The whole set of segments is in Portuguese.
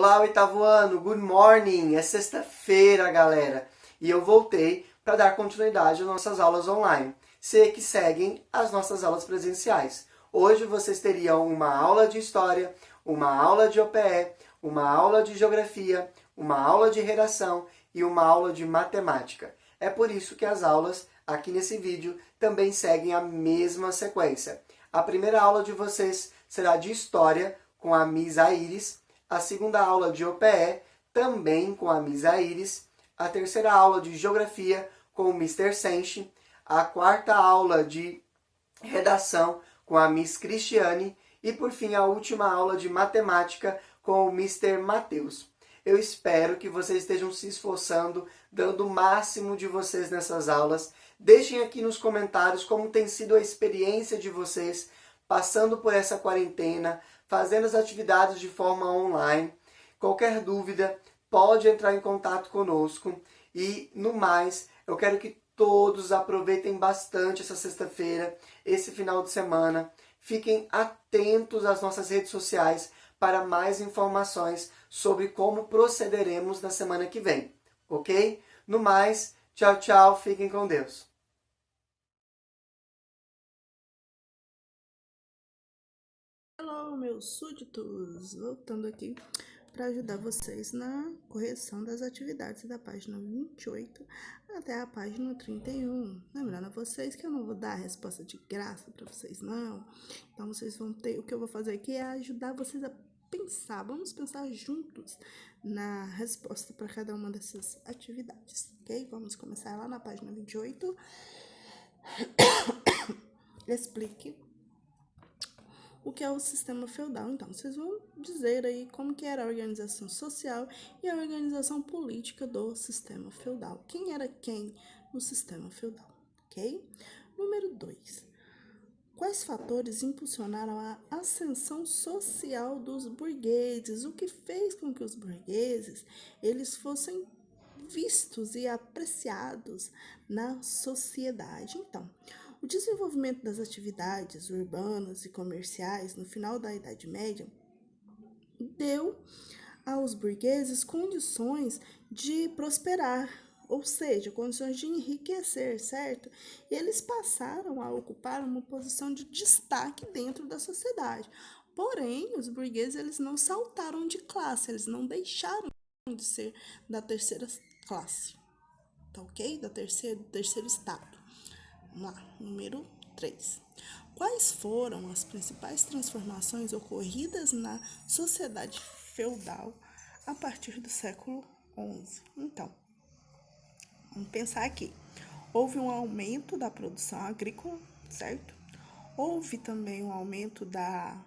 Olá, oitavo ano, good morning! É sexta-feira, galera, e eu voltei para dar continuidade às nossas aulas online. Sei que seguem as nossas aulas presenciais. Hoje vocês teriam uma aula de História, uma aula de OPE, uma aula de Geografia, uma aula de Redação e uma aula de Matemática. É por isso que as aulas aqui nesse vídeo também seguem a mesma sequência. A primeira aula de vocês será de História com a Miss Aires, a segunda aula de OPE também com a Miss Aires, a terceira aula de Geografia com o Mr. Senchi, a quarta aula de Redação com a Miss Cristiane e, por fim, a última aula de Matemática com o Mr. Matheus. Eu espero que vocês estejam se esforçando, dando o máximo de vocês nessas aulas. Deixem aqui nos comentários como tem sido a experiência de vocês passando por essa quarentena, fazendo as atividades de forma online. Qualquer dúvida, pode entrar em contato conosco. E, no mais, eu quero que todos aproveitem bastante essa sexta-feira, esse final de semana. Fiquem atentos às nossas redes sociais para mais informações sobre como procederemos na semana que vem, ok? No mais, tchau, tchau, fiquem com Deus. Olá, meus súditos! Voltando aqui para ajudar vocês na correção das atividades da página 28 até a página 31. Lembrando a vocês que eu não vou dar a resposta de graça para vocês, não. Então, vocês vão ter... O que eu vou fazer aqui é ajudar vocês a pensar. Vamos pensar juntos na resposta para cada uma dessas atividades, ok? Vamos começar lá na página 28. Explique o que é o sistema feudal. Então, vocês vão dizer aí como que era a organização social e a organização política do sistema feudal. Quem era quem no sistema feudal, ok? Número 2. Quais fatores impulsionaram a ascensão social dos burgueses? O que fez com que os burgueses eles fossem vistos e apreciados na sociedade? Então, o desenvolvimento das atividades urbanas e comerciais no final da Idade Média deu aos burgueses condições de prosperar, ou seja, condições de enriquecer, certo? E eles passaram a ocupar uma posição de destaque dentro da sociedade. Porém, os burgueses eles não saltaram de classe, eles não deixaram de ser da terceira classe, tá ok? Do terceiro estado. Vamos lá, número 3. Quais foram as principais transformações ocorridas na sociedade feudal a partir do século XI? Então, vamos pensar aqui. Houve um aumento da produção agrícola, certo? Houve também um aumento da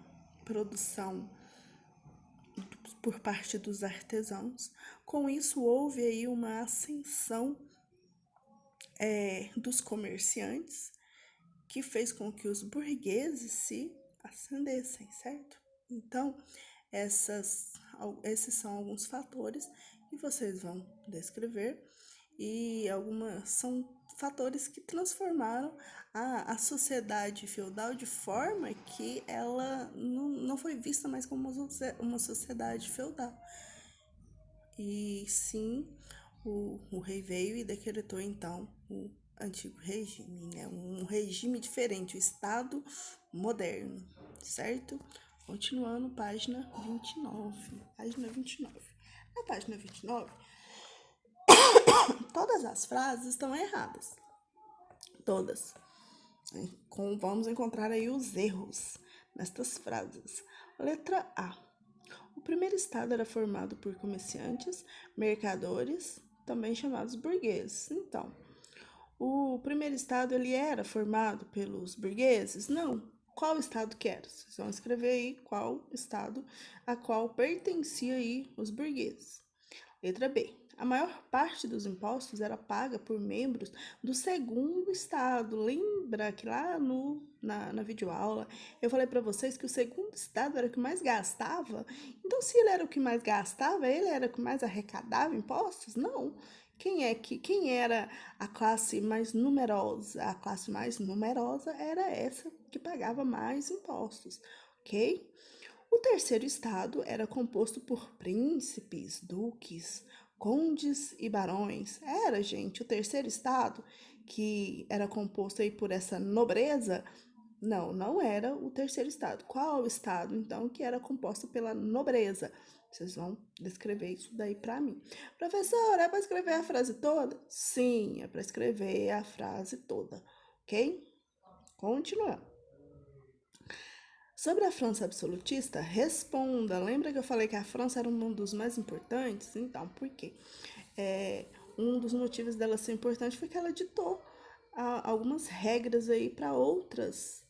produção por parte dos artesãos. Com isso, houve aí uma ascensão dos comerciantes, que fez com que os burgueses se ascendessem, certo? Então, esses são alguns fatores que vocês vão descrever e algumas são fatores que transformaram a sociedade feudal de forma que ela não foi vista mais como uma sociedade feudal. E sim, o rei veio e decretou então o antigo regime, né? Um regime diferente, o Estado moderno, certo? Continuando, página 29. Página 29. Na página 29, todas as frases estão erradas. Todas. Vamos encontrar aí os erros nestas frases. Letra A. O primeiro estado era formado por comerciantes, mercadores, também chamados burgueses. Então, o primeiro estado ele era formado pelos burgueses? Não. Qual estado que era? Vocês vão escrever aí qual estado a qual pertencia aí os burgueses. Letra B. A maior parte dos impostos era paga por membros do segundo estado. Lembra que lá na videoaula eu falei para vocês que o segundo estado era o que mais gastava? Então, se ele era o que mais gastava, ele era o que mais arrecadava impostos? Não. Quem era a classe mais numerosa? A classe mais numerosa era essa que pagava mais impostos, ok? O terceiro estado era composto por príncipes, duques, condes e barões. Era, gente, o terceiro estado que era composto aí por essa nobreza. Não, não era o terceiro estado. Qual o estado, então, que era composto pela nobreza? Vocês vão descrever isso daí para mim. Professora, é para escrever a frase toda? Sim, é para escrever a frase toda, ok? Continuando. Sobre a França absolutista, responda. Lembra que eu falei que a França era um dos mais importantes? Então, por quê? Um dos motivos dela ser importante foi que ela ditou algumas regras aí para outros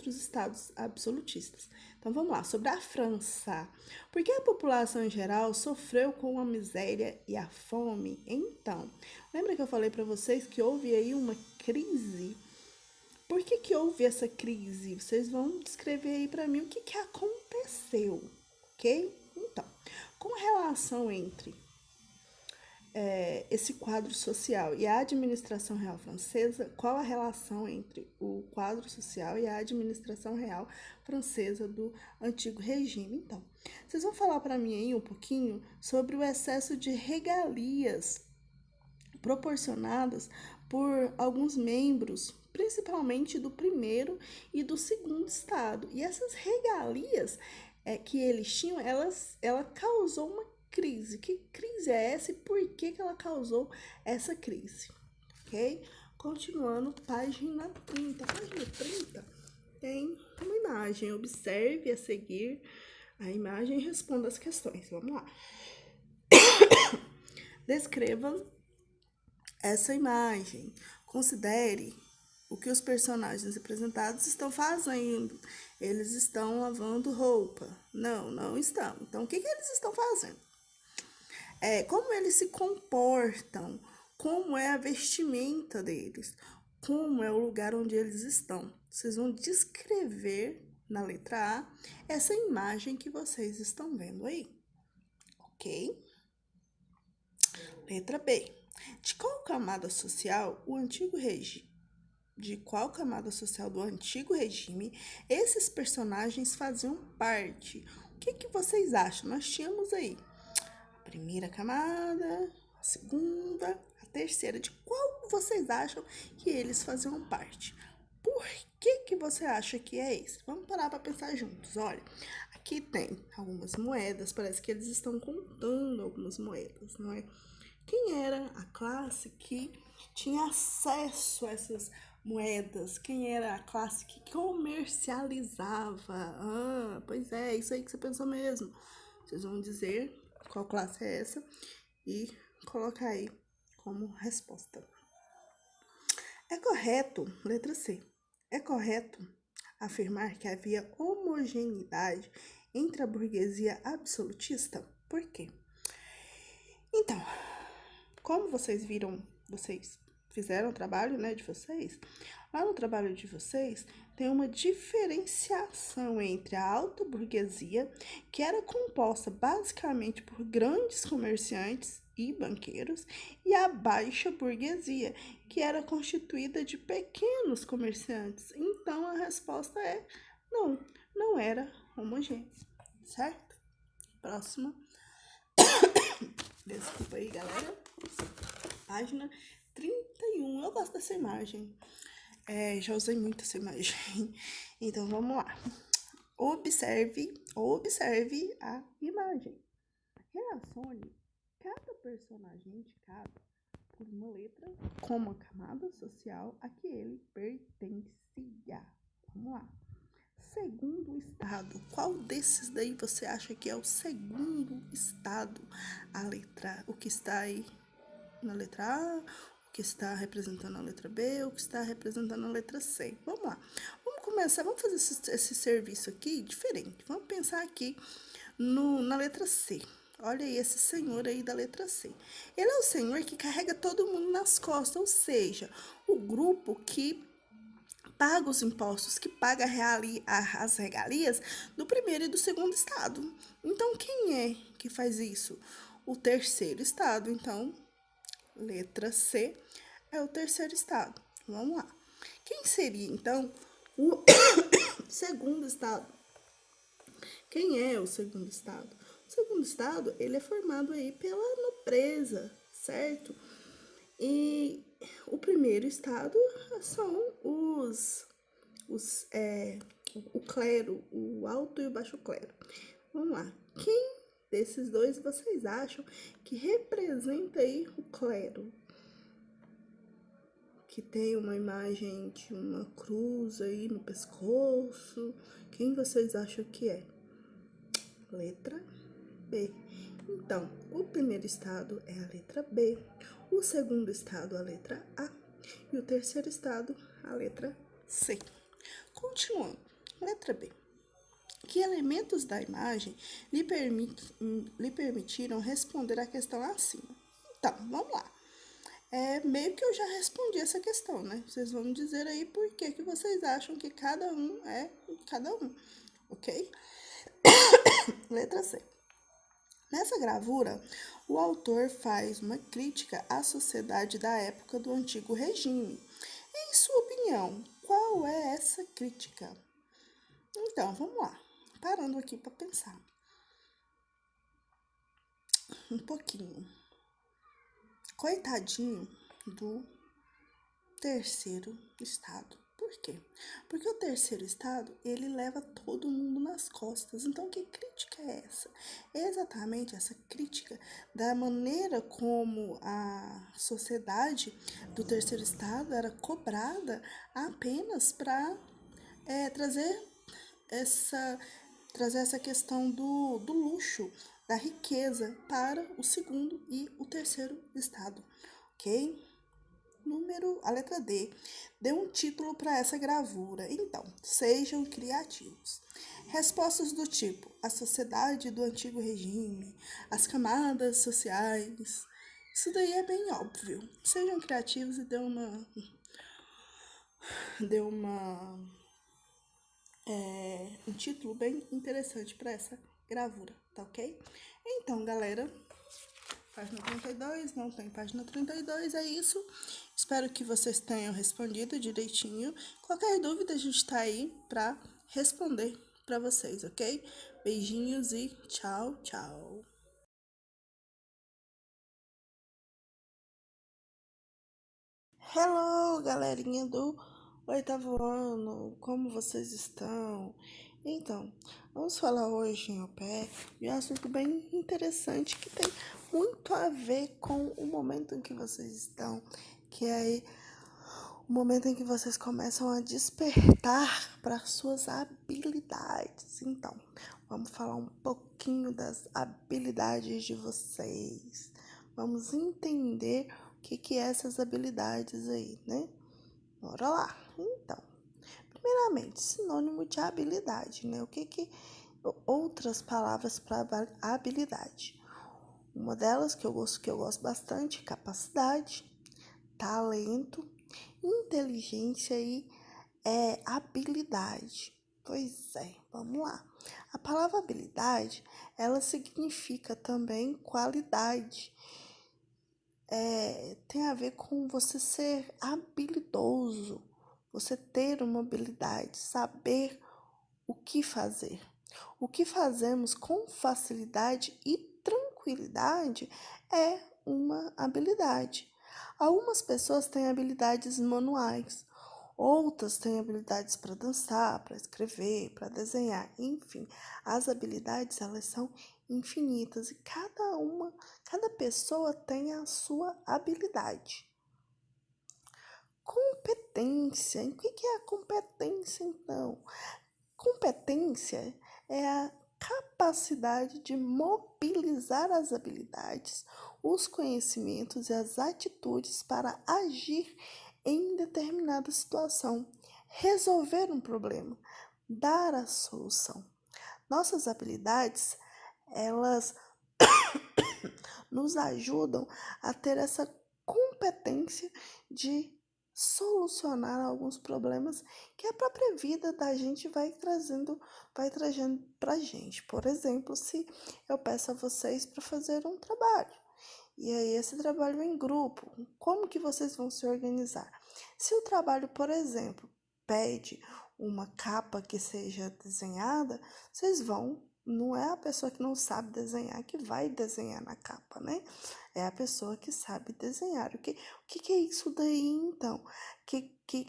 estados absolutistas. Então vamos lá, sobre a França. Por que a população em geral sofreu com a miséria e a fome? Então, lembra que eu falei para vocês que houve aí uma crise? Por que houve essa crise? Vocês vão descrever aí para mim o que aconteceu, ok? Então, com relação entre esse quadro social e a administração real francesa, qual a relação entre o quadro social e a administração real francesa do antigo regime? Então, vocês vão falar para mim aí um pouquinho sobre o excesso de regalias proporcionadas por alguns membros, principalmente do primeiro e do segundo estado. E essas regalias que eles tinham, ela causou uma crise. Que crise é essa e por que ela causou essa crise? Ok? Continuando, página 30. Página 30 tem uma imagem. Observe a seguir a imagem e responda as questões. Vamos lá. Descreva essa imagem. Considere o que os personagens representados estão fazendo. Eles estão lavando roupa. Não, não estão. Então, o que eles estão fazendo? Como eles se comportam, como é a vestimenta deles, como é o lugar onde eles estão. Vocês vão descrever na letra A essa imagem que vocês estão vendo aí, ok? Letra B. De qual camada social do antigo regime esses personagens faziam parte? O que vocês acham? Nós tínhamos aí a primeira camada, a segunda, a terceira. De qual vocês acham que eles faziam parte? Por que você acha que é esse? Vamos parar para pensar juntos. Olha, aqui tem algumas moedas, parece que eles estão contando algumas moedas, não é? Quem era a classe que tinha acesso a essas moedas? Quem era a classe que comercializava? Ah, pois é, isso aí que você pensou mesmo. Vocês vão dizer qual classe é essa e colocar aí como resposta. É correto, letra C, é correto afirmar que havia homogeneidade entre a burguesia absolutista? Por quê? Então, como vocês viram, vocês fizeram o trabalho, né, de vocês, lá no trabalho de vocês tem uma diferenciação entre a alta burguesia, que era composta basicamente por grandes comerciantes e banqueiros, e a baixa burguesia, que era constituída de pequenos comerciantes. Então, a resposta é não, não era homogêneo, certo? Próxima. Desculpa aí, galera. Página 31. Eu gosto dessa imagem. Já usei muito essa imagem. Então, vamos lá. Observe a imagem. Relacione cada personagem indicado por uma letra como a camada social a que ele pertencia. Vamos lá. Segundo estado, qual desses daí você acha que é o segundo estado? O que está aí na letra A, o que está representando a letra B, o que está representando a letra C. Vamos lá. Vamos começar, vamos fazer esse serviço aqui diferente. Vamos pensar aqui na letra C. Olha aí esse senhor aí da letra C. Ele é o senhor que carrega todo mundo nas costas, ou seja, o grupo que paga os impostos, que paga as regalias do primeiro e do segundo estado. Então, quem é que faz isso? O terceiro estado. Então, letra C é o terceiro estado. Vamos lá. Quem seria, então, o segundo estado? Quem é o segundo estado? O segundo estado, ele é formado aí pela nobreza, certo? E o primeiro estado são o clero, o alto e o baixo clero. Vamos lá. Quem desses dois vocês acham que representa aí o clero? Que tem uma imagem de uma cruz aí no pescoço. Quem vocês acham que é? Letra B. Então, o primeiro estado é a letra B, o segundo estado a letra A e o terceiro estado a letra C. Continuando, letra B. Que elementos da imagem lhe permitiram responder a questão acima? Então, vamos lá. Meio que eu já respondi essa questão, né? Vocês vão me dizer aí por que vocês acham que cada um é cada um, ok? Letra C. Nessa gravura, o autor faz uma crítica à sociedade da época do antigo regime. Em sua opinião, qual é essa crítica? Então, vamos lá. Parando aqui para pensar um pouquinho. Coitadinho do terceiro estado. Por quê? Porque o terceiro estado, ele leva todo mundo nas costas. Então, que crítica é essa? É exatamente essa crítica da maneira como a sociedade do terceiro estado era cobrada apenas para trazer essa questão do luxo, da riqueza para o segundo e o terceiro estado, ok? A letra D, dê um título para essa gravura. Então, sejam criativos. Respostas do tipo: a sociedade do antigo regime, as camadas sociais. Isso daí é bem óbvio. Sejam criativos e dê um título bem interessante para essa gravura, tá ok? Então, galera, página 32, não tem página 32, é isso. Espero que vocês tenham respondido direitinho. Qualquer dúvida, a gente tá aí para responder para vocês, ok? Beijinhos e tchau, tchau. Hello, galerinha do oitavo ano, como vocês estão? Então, vamos falar hoje em pé de um assunto bem interessante que tem muito a ver com o momento em que vocês estão, que é aí o momento em que vocês começam a despertar para suas habilidades. Então, vamos falar um pouquinho das habilidades de vocês. Vamos entender o que é essas habilidades aí, né? Bora lá. Então, primeiramente, sinônimo de habilidade, né? O que outras palavras para habilidade? Uma delas que eu gosto bastante, capacidade, talento, inteligência e habilidade. Pois é, vamos lá. A palavra habilidade, ela significa também qualidade. Tem a ver com você ser habilidoso, você ter uma habilidade, saber o que fazer. O que fazemos com facilidade e tranquilidade é uma habilidade. Algumas pessoas têm habilidades manuais, outras têm habilidades para dançar, para escrever, para desenhar, enfim. As habilidades, elas são infinitas e cada pessoa tem a sua habilidade. Competência. O que é a competência, então? Competência é a capacidade de mobilizar as habilidades, os conhecimentos e as atitudes para agir em determinada situação, resolver um problema, dar a solução. Nossas habilidades, elas nos ajudam a ter essa competência de solucionar alguns problemas que a própria vida da gente vai trazendo pra gente. Por exemplo, se eu peço a vocês para fazer um trabalho, e aí esse trabalho é em grupo, como que vocês vão se organizar? Se o trabalho, por exemplo, pede uma capa que seja desenhada, vocês vão não é a pessoa que não sabe desenhar que vai desenhar na capa, né? É a pessoa que sabe desenhar. O que é isso daí, então?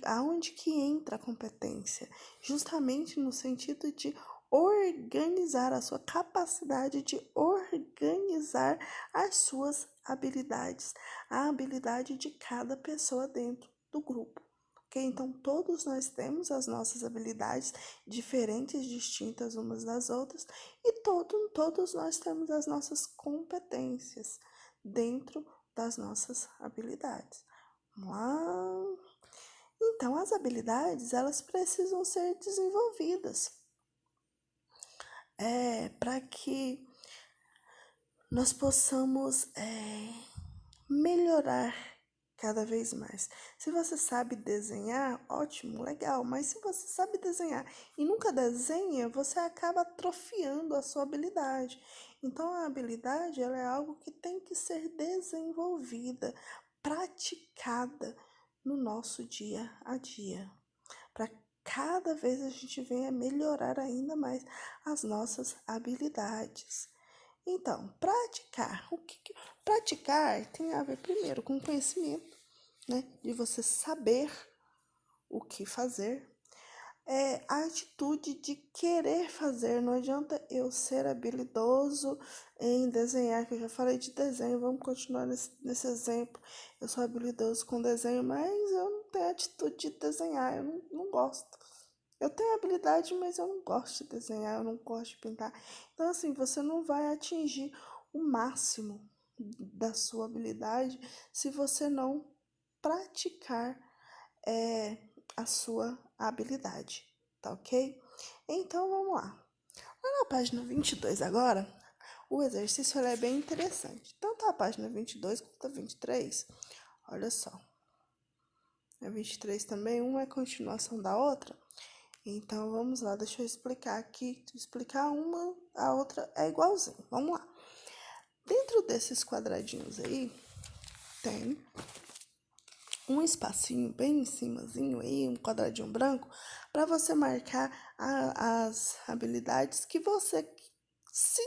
Aonde que entra a competência? Justamente no sentido de organizar a sua capacidade de organizar as suas habilidades, a habilidade de cada pessoa dentro do grupo. Ok? Então, todos nós temos as nossas habilidades diferentes, distintas umas das outras, e todos nós temos as nossas competências dentro das nossas habilidades. Vamos lá. Então, as habilidades, elas precisam ser desenvolvidas para que nós possamos melhorar cada vez mais. Se você sabe desenhar, ótimo, legal, mas se você sabe desenhar e nunca desenha, você acaba atrofiando a sua habilidade. Então, a habilidade ela é algo que tem que ser desenvolvida, praticada no nosso dia a dia, para cada vez a gente venha melhorar ainda mais as nossas habilidades. Então, praticar. Praticar tem a ver primeiro com conhecimento, né? De você saber o que fazer. É a atitude de querer fazer. Não adianta eu ser habilidoso em desenhar, que eu já falei de desenho, vamos continuar nesse exemplo. Eu sou habilidoso com desenho, mas eu não tenho atitude de desenhar, eu não gosto. Eu tenho habilidade, mas eu não gosto de desenhar, eu não gosto de pintar. Então, assim, você não vai atingir o máximo da sua habilidade se você não praticar a sua habilidade, tá ok? Então, vamos lá. Lá na página 22 agora, o exercício é bem interessante. Tanto a página 22 quanto a 23, olha só. A 23 também, uma é continuação da outra. Então, vamos lá, deixa eu explicar aqui. Explicar uma, a outra é igualzinho. Vamos lá. Dentro desses quadradinhos aí, tem um espacinho bem em cimazinho aí, um quadradinho branco, para você marcar as habilidades que você se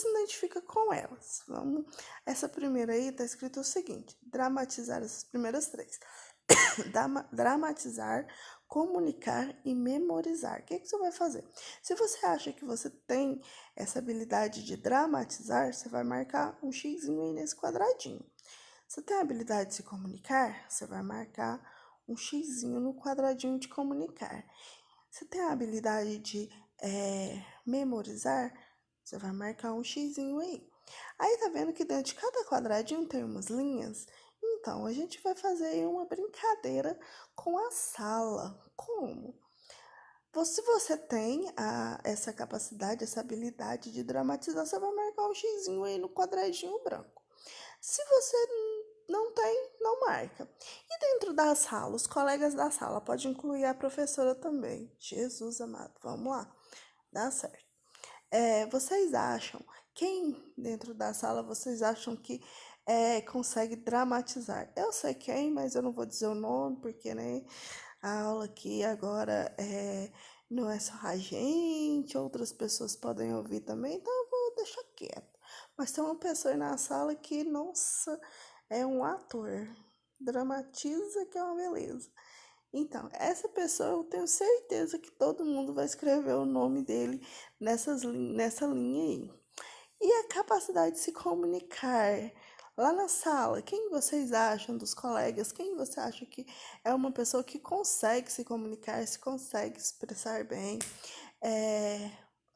identifica com elas. Vamos, essa primeira aí tá escrito o seguinte: dramatizar essas primeiras três. Dramatizar, comunicar e memorizar. O que você vai fazer? Se você acha que você tem essa habilidade de dramatizar, você vai marcar um xizinho aí nesse quadradinho. Você tem a habilidade de se comunicar? Você vai marcar um xizinho no quadradinho de comunicar. Você tem a habilidade de memorizar? Você vai marcar um xizinho aí. Aí tá vendo que dentro de cada quadradinho tem umas linhas? Então, a gente vai fazer aí uma brincadeira com a sala. Como? Se você tem essa capacidade, essa habilidade de dramatizar, você vai marcar um xizinho aí no quadradinho branco. Se você não tem, não marca. E dentro da sala, os colegas da sala, pode incluir a professora também. Jesus amado, vamos lá, dá certo. Vocês acham, quem dentro da sala vocês acham que consegue dramatizar? Eu sei quem, mas eu não vou dizer o nome, porque né, a aula aqui agora não é só a gente, outras pessoas podem ouvir também, então eu vou deixar quieto. Mas tem uma pessoa aí na sala que, nossa, é um ator. Dramatiza que é uma beleza. Então, essa pessoa eu tenho certeza que todo mundo vai escrever o nome dele nessa linha aí. E a capacidade de se comunicar lá na sala, quem vocês acham dos colegas? Quem você acha que é uma pessoa que consegue se comunicar, se consegue expressar bem?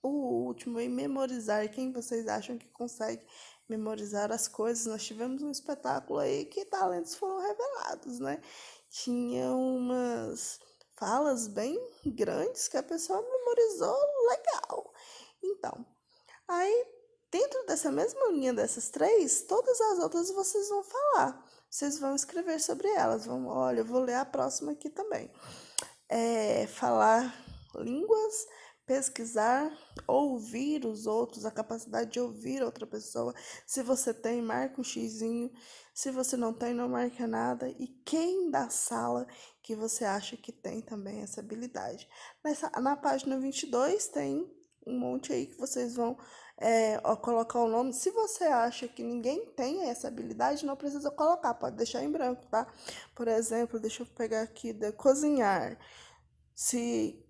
O último, em memorizar, quem vocês acham que consegue memorizar as coisas? Nós tivemos um espetáculo aí que talentos foram revelados, né? Tinha umas falas bem grandes que a pessoa memorizou legal. Então, aí dentro dessa mesma linha dessas três, todas as outras vocês vão falar. Vocês vão escrever sobre elas. Olha, eu vou ler a próxima aqui também. Falar línguas, pesquisar, ouvir os outros, a capacidade de ouvir outra pessoa. Se você tem, marca um xizinho. Se você não tem, não marca nada. E quem da sala que você acha que tem também essa habilidade? Na página 22 tem um monte aí que vocês vão colocar o nome. Se você acha que ninguém tem essa habilidade, não precisa colocar, pode deixar em branco, tá? Por exemplo, deixa eu pegar aqui de cozinhar. Se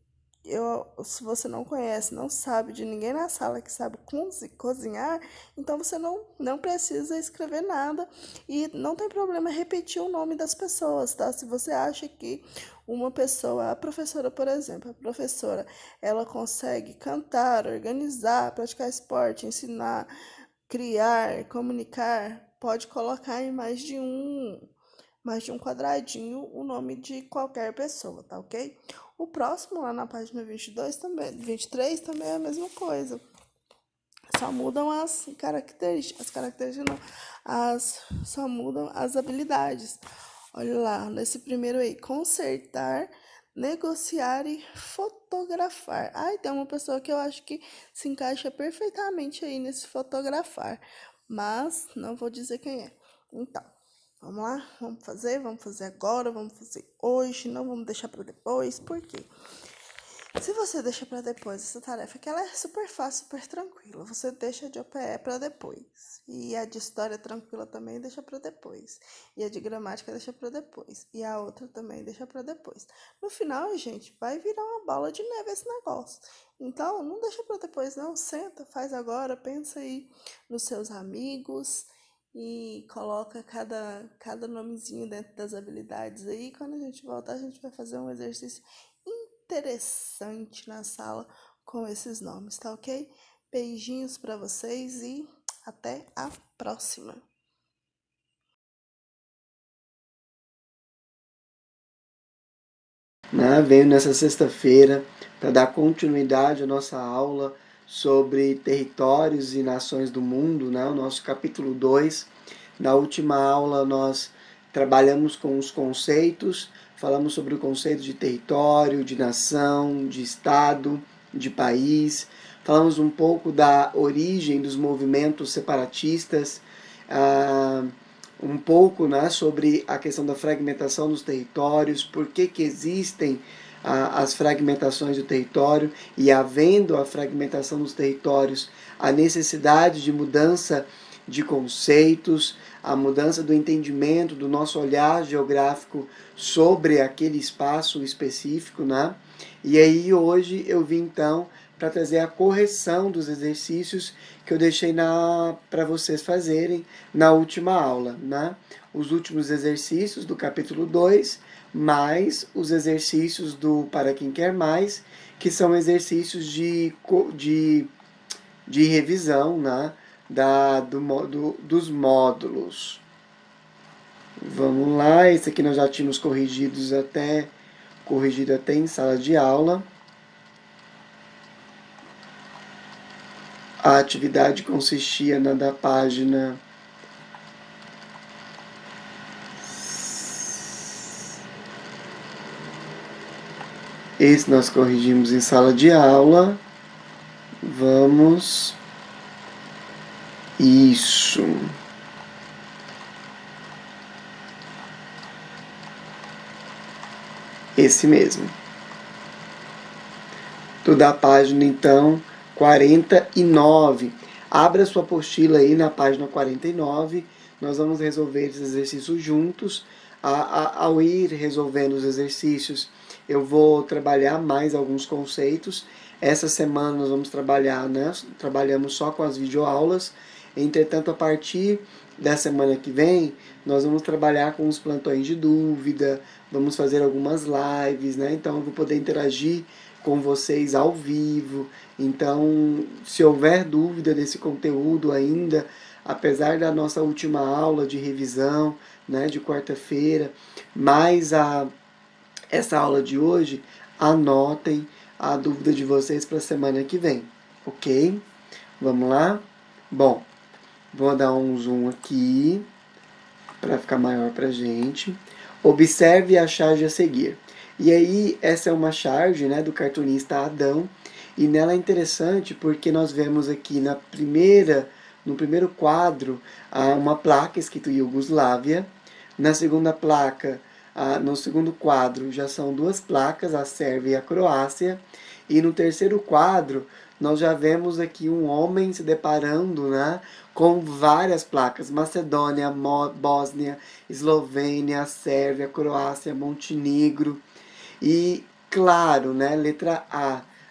se você não conhece, não sabe de ninguém na sala que sabe cozinhar, então você não precisa escrever nada e não tem problema repetir o nome das pessoas, tá? Se você acha que uma pessoa, a professora, por exemplo, a professora, ela consegue cantar, organizar, praticar esporte, ensinar, criar, comunicar, pode colocar em mais de um quadradinho o nome de qualquer pessoa, tá ok? O próximo, lá na página 22 também, 23 também é a mesma coisa. Só mudam as características não, só mudam as habilidades. Olha lá, nesse primeiro aí, consertar, negociar e fotografar. Tem uma pessoa que eu acho que se encaixa perfeitamente aí nesse fotografar, mas não vou dizer quem é. Então, vamos lá, vamos fazer agora, vamos fazer hoje, não vamos deixar para depois, por quê? Se você deixa para depois essa tarefa, que ela é super fácil, super tranquila, você deixa de OPE para depois. E a de história tranquila também deixa para depois. E a de gramática deixa para depois. E a outra também deixa para depois. No final, gente, vai virar uma bola de neve esse negócio. Então, não deixa para depois não, senta, faz agora, pensa aí nos seus amigos e coloca cada nomezinho dentro das habilidades aí. Quando a gente voltar, a gente vai fazer um exercício interessante na sala com esses nomes, tá ok? Beijinhos para vocês e até a próxima. Venho nessa sexta-feira para dar continuidade à nossa aula sobre territórios e nações do mundo, o nosso capítulo 2. Na última aula nós trabalhamos com os conceitos, falamos sobre o conceito de território, de nação, de estado, de país, falamos um pouco da origem dos movimentos separatistas, um pouco sobre a questão da fragmentação dos territórios, por que existem as fragmentações do território, e havendo a fragmentação dos territórios, a necessidade de mudança de conceitos, a mudança do entendimento do nosso olhar geográfico sobre aquele espaço específico, E aí hoje eu vim então para trazer a correção dos exercícios que eu deixei para vocês fazerem na última aula, Os últimos exercícios do capítulo 2, mais os exercícios do Para Quem Quer Mais, que são exercícios de revisão, dos módulos. Vamos lá, esse aqui nós já tínhamos corrigido até em sala de aula. A atividade consistia da página 'Esse nós corrigimos em sala de aula. Vamos. Isso. Esse mesmo. Da página, então, 49. Abra sua apostila aí na página 49. Nós vamos resolver esses exercícios juntos. Ao ir resolvendo os exercícios, eu vou trabalhar mais alguns conceitos. Essa semana nós vamos trabalhar, trabalhamos só com as videoaulas. Entretanto, a partir da semana que vem, nós vamos trabalhar com os plantões de dúvida, vamos fazer algumas lives, Então, eu vou poder interagir com vocês ao vivo. Então, se houver dúvida desse conteúdo ainda, apesar da nossa última aula de revisão, de quarta-feira, mais essa aula de hoje, anotem a dúvida de vocês para a semana que vem, ok? Vamos lá? Bom, vou dar um zoom aqui para ficar maior para a gente. Observe a charge a seguir. E aí, essa é uma charge do cartunista Adão, e nela é interessante porque nós vemos aqui no primeiro quadro, uma placa escrito Iugoslávia. Na segunda placa, no segundo quadro, já são duas placas, a Sérvia e a Croácia. E no terceiro quadro, nós já vemos aqui um homem se deparando, né, com várias placas: Macedônia, Bósnia, Eslovênia, Sérvia, Croácia, Montenegro. E, claro, né, letra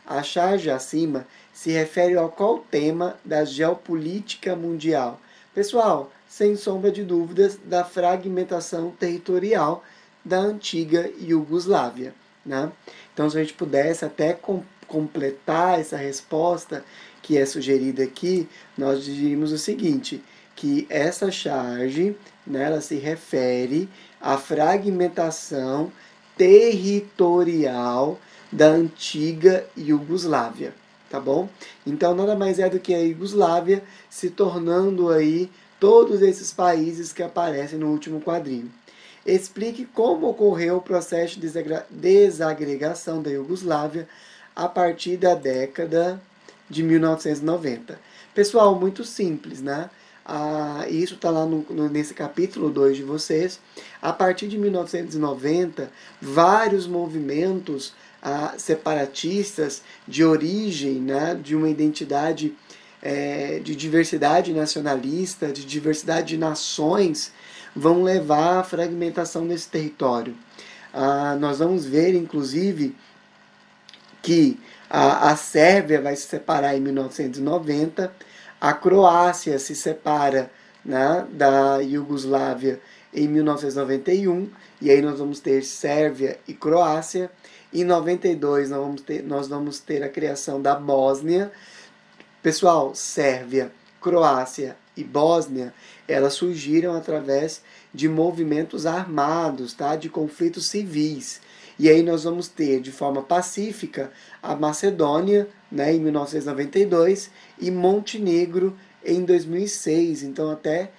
A charge acima se refere ao qual tema da geopolítica mundial? Pessoal, sem sombra de dúvidas, da fragmentação territorial da antiga Iugoslávia, né? Então, se a gente pudesse até completar essa resposta que é sugerida aqui, nós diríamos o seguinte, que essa charge, né, ela se refere à fragmentação territorial da antiga Iugoslávia, tá bom? Então, nada mais é do que a Iugoslávia se tornando aí todos esses países que aparecem no último quadrinho. Explique como ocorreu o processo de desagregação da Iugoslávia a partir da década de 1990. Pessoal, muito simples, né? Isso está lá nesse capítulo 2 de vocês. A partir de 1990, vários movimentos separatistas de origem, né, de uma identidade de diversidade nacionalista, de diversidade de nações, vão levar à fragmentação desse território. Nós vamos ver, inclusive, que a Sérvia vai se separar em 1990, a Croácia se separa, né, da Iugoslávia em 1991, e aí nós vamos ter Sérvia e Croácia. Em 92 nós vamos ter a criação da Bósnia. Pessoal, Sérvia, Croácia e Bósnia, elas surgiram através de movimentos armados, tá? De conflitos civis. E aí nós vamos ter, de forma pacífica, a Macedônia, né, em 1992, e Montenegro em 2006. Então, até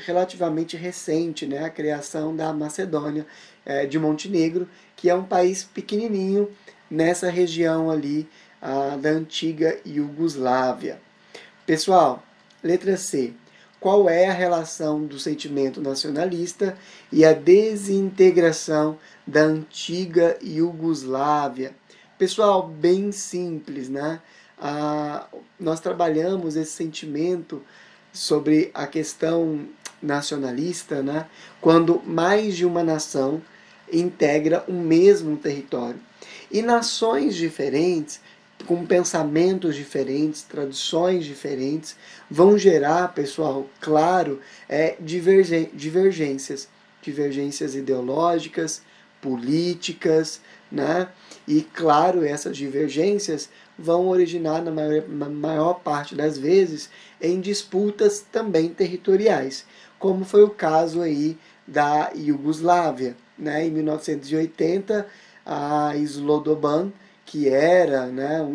relativamente recente, né, a criação da Macedônia, de Montenegro, que é um país pequenininho nessa região ali da antiga Iugoslávia. Pessoal, letra C. Qual é a relação do sentimento nacionalista e a desintegração da antiga Iugoslávia? Pessoal, bem simples, né? Nós trabalhamos esse sentimento sobre a questão nacionalista, né, quando mais de uma nação integra um mesmo território. E nações diferentes, com pensamentos diferentes, tradições diferentes, vão gerar, pessoal, claro, divergências ideológicas, políticas, né? E, claro, essas divergências vão originar, na maior parte das vezes, em disputas também territoriais, como foi o caso aí da Iugoslávia, né? Em 1980, a Slobodan, que era, né,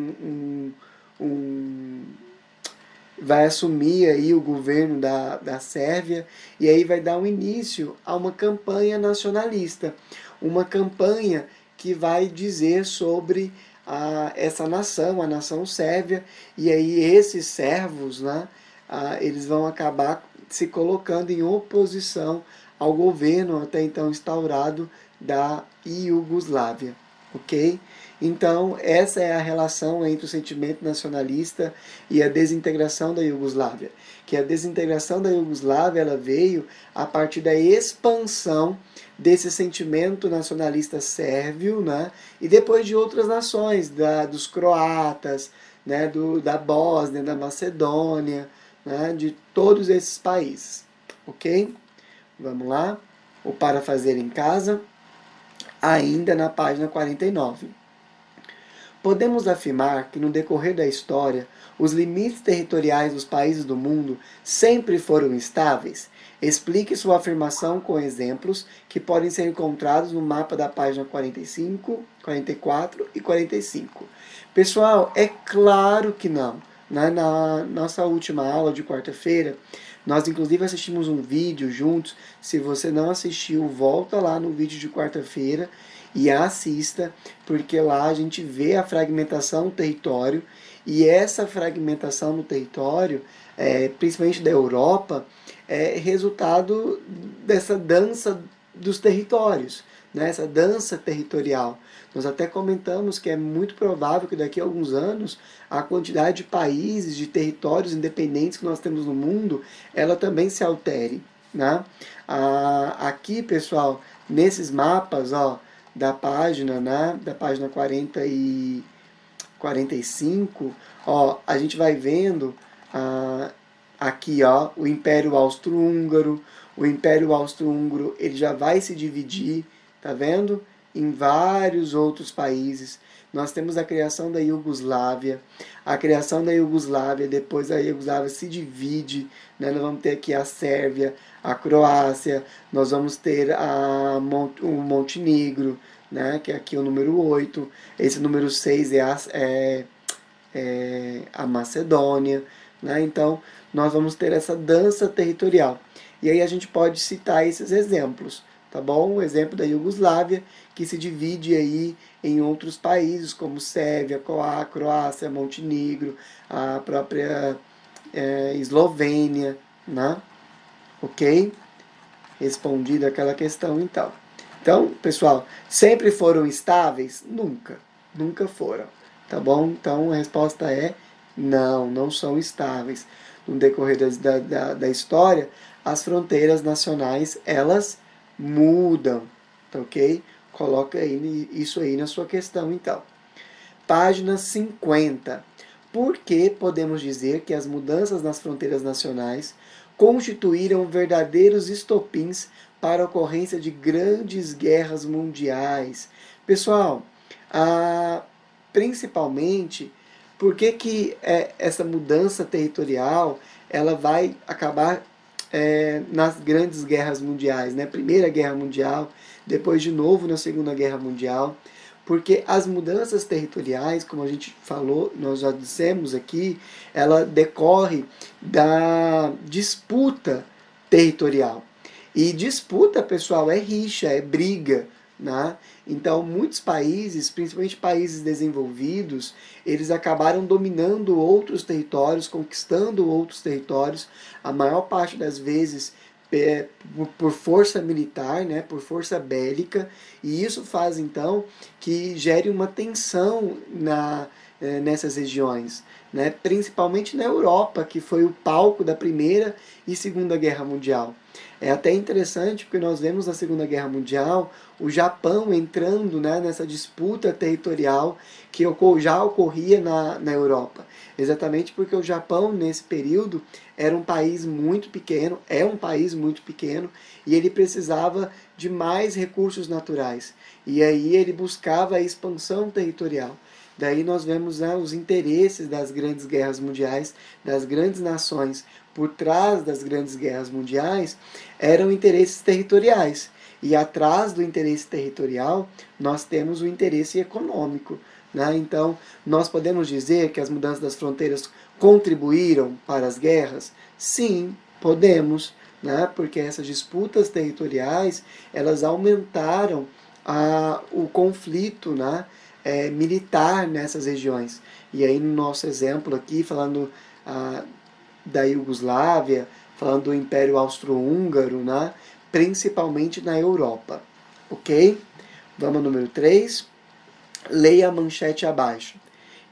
vai assumir aí o governo da Sérvia, e aí vai dar um início a uma campanha nacionalista, uma campanha que vai dizer sobre essa nação, a nação sérvia, e aí esses servos, né, eles vão acabar se colocando em oposição ao governo até então instaurado da Iugoslávia, ok? Então, essa é a relação entre o sentimento nacionalista e a desintegração da Iugoslávia. Que a desintegração da Iugoslávia ela veio a partir da expansão desse sentimento nacionalista sérvio, né? E depois de outras nações, dos croatas, né? Da Bósnia, da Macedônia, né? De todos esses países. Ok? Vamos lá? O para fazer em casa, ainda na página 49. Podemos afirmar que no decorrer da história, os limites territoriais dos países do mundo sempre foram estáveis? Explique sua afirmação com exemplos que podem ser encontrados no mapa da página 45, 44 e 45. Pessoal, é claro que não. Na nossa última aula de quarta-feira, nós inclusive assistimos um vídeo juntos. Se você não assistiu, volta lá no vídeo de quarta-feira e assista, porque lá a gente vê a fragmentação do território, e essa fragmentação no território, principalmente da Europa, é resultado dessa dança dos territórios, né, essa dança territorial. Nós até comentamos que é muito provável que daqui a alguns anos a quantidade de países, de territórios independentes que nós temos no mundo, ela também se altere, né? Aqui, pessoal, nesses mapas, ó, da página, né, da página 45, ó, a gente vai vendo aqui, ó, o Império Austro-Húngaro. O Império Austro-Húngaro, ele já vai se dividir, tá vendo? Em vários outros países. Nós temos a criação da Iugoslávia. A criação da Iugoslávia, depois a Iugoslávia se divide, né? Nós vamos ter aqui a Sérvia, a Croácia, nós vamos ter o Montenegro, né? Que é aqui o número 8. Esse número 6 é a Macedônia, né? Então, nós vamos ter essa dança territorial. E aí a gente pode citar esses exemplos, tá bom? O exemplo da Iugoslávia, que se divide aí em outros países, como Sérvia, Croácia, Montenegro, a própria Eslovênia, né? Ok? Respondida aquela questão, então. Então, pessoal, sempre foram estáveis? Nunca. Nunca foram. Tá bom? Então, a resposta é não, não são estáveis. No decorrer da história, as fronteiras nacionais, elas mudam, tá ok? Coloca aí, isso aí na sua questão, então. Página 50. Por que podemos dizer que as mudanças nas fronteiras nacionais constituíram verdadeiros estopins para a ocorrência de grandes guerras mundiais? Pessoal, principalmente, por que essa mudança territorial ela vai acabar nas grandes guerras mundiais, né? Primeira Guerra Mundial, depois de novo na Segunda Guerra Mundial, porque as mudanças territoriais, como a gente falou, nós já dissemos aqui, ela decorre da disputa territorial. E disputa, pessoal, é rixa, é briga, né? Então, muitos países, principalmente países desenvolvidos, eles acabaram dominando outros territórios, conquistando outros territórios, a maior parte das vezes por força militar, né, por força bélica, e isso faz então que gere uma tensão nessas regiões, né, principalmente na Europa, que foi o palco da Primeira e Segunda Guerra Mundial. É até interessante porque nós vemos na Segunda Guerra Mundial o Japão entrando, né, nessa disputa territorial que já ocorria na Europa. Exatamente porque o Japão, nesse período, era um país muito pequeno, é um país muito pequeno, e ele precisava de mais recursos naturais. E aí ele buscava a expansão territorial. Daí nós vemos, né, os interesses das grandes guerras mundiais, das grandes nações. Por trás das grandes guerras mundiais eram interesses territoriais. E atrás do interesse territorial nós temos o interesse econômico, né? Então, nós podemos dizer que as mudanças das fronteiras contribuíram para as guerras? Sim, podemos, né? Porque essas disputas territoriais elas aumentaram o conflito, né? Militar nessas regiões. E aí, no nosso exemplo aqui, falando da Iugoslávia, falando do Império Austro-Húngaro, né? Principalmente na Europa. Ok? Vamos ao número 3. Leia a manchete abaixo.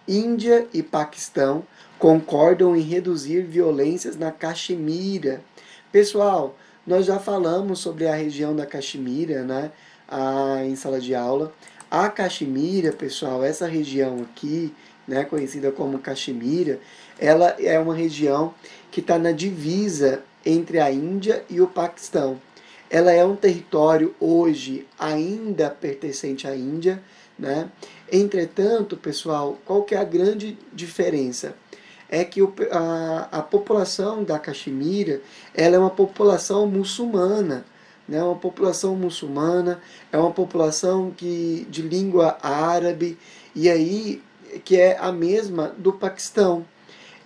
Índia e Paquistão concordam em reduzir violências na Caxemira. Pessoal, nós já falamos sobre a região da Caxemira, né? Em sala de aula. A Caxemira, pessoal, essa região aqui, né, conhecida como Caxemira, ela é uma região que está na divisa entre a Índia e o Paquistão. Ela é um território hoje ainda pertencente à Índia, né? Entretanto, pessoal, qual que é a grande diferença? É que a população da Caxemira, ela é uma população muçulmana, né? Uma população muçulmana, é uma população de língua árabe, e aí que é a mesma do Paquistão.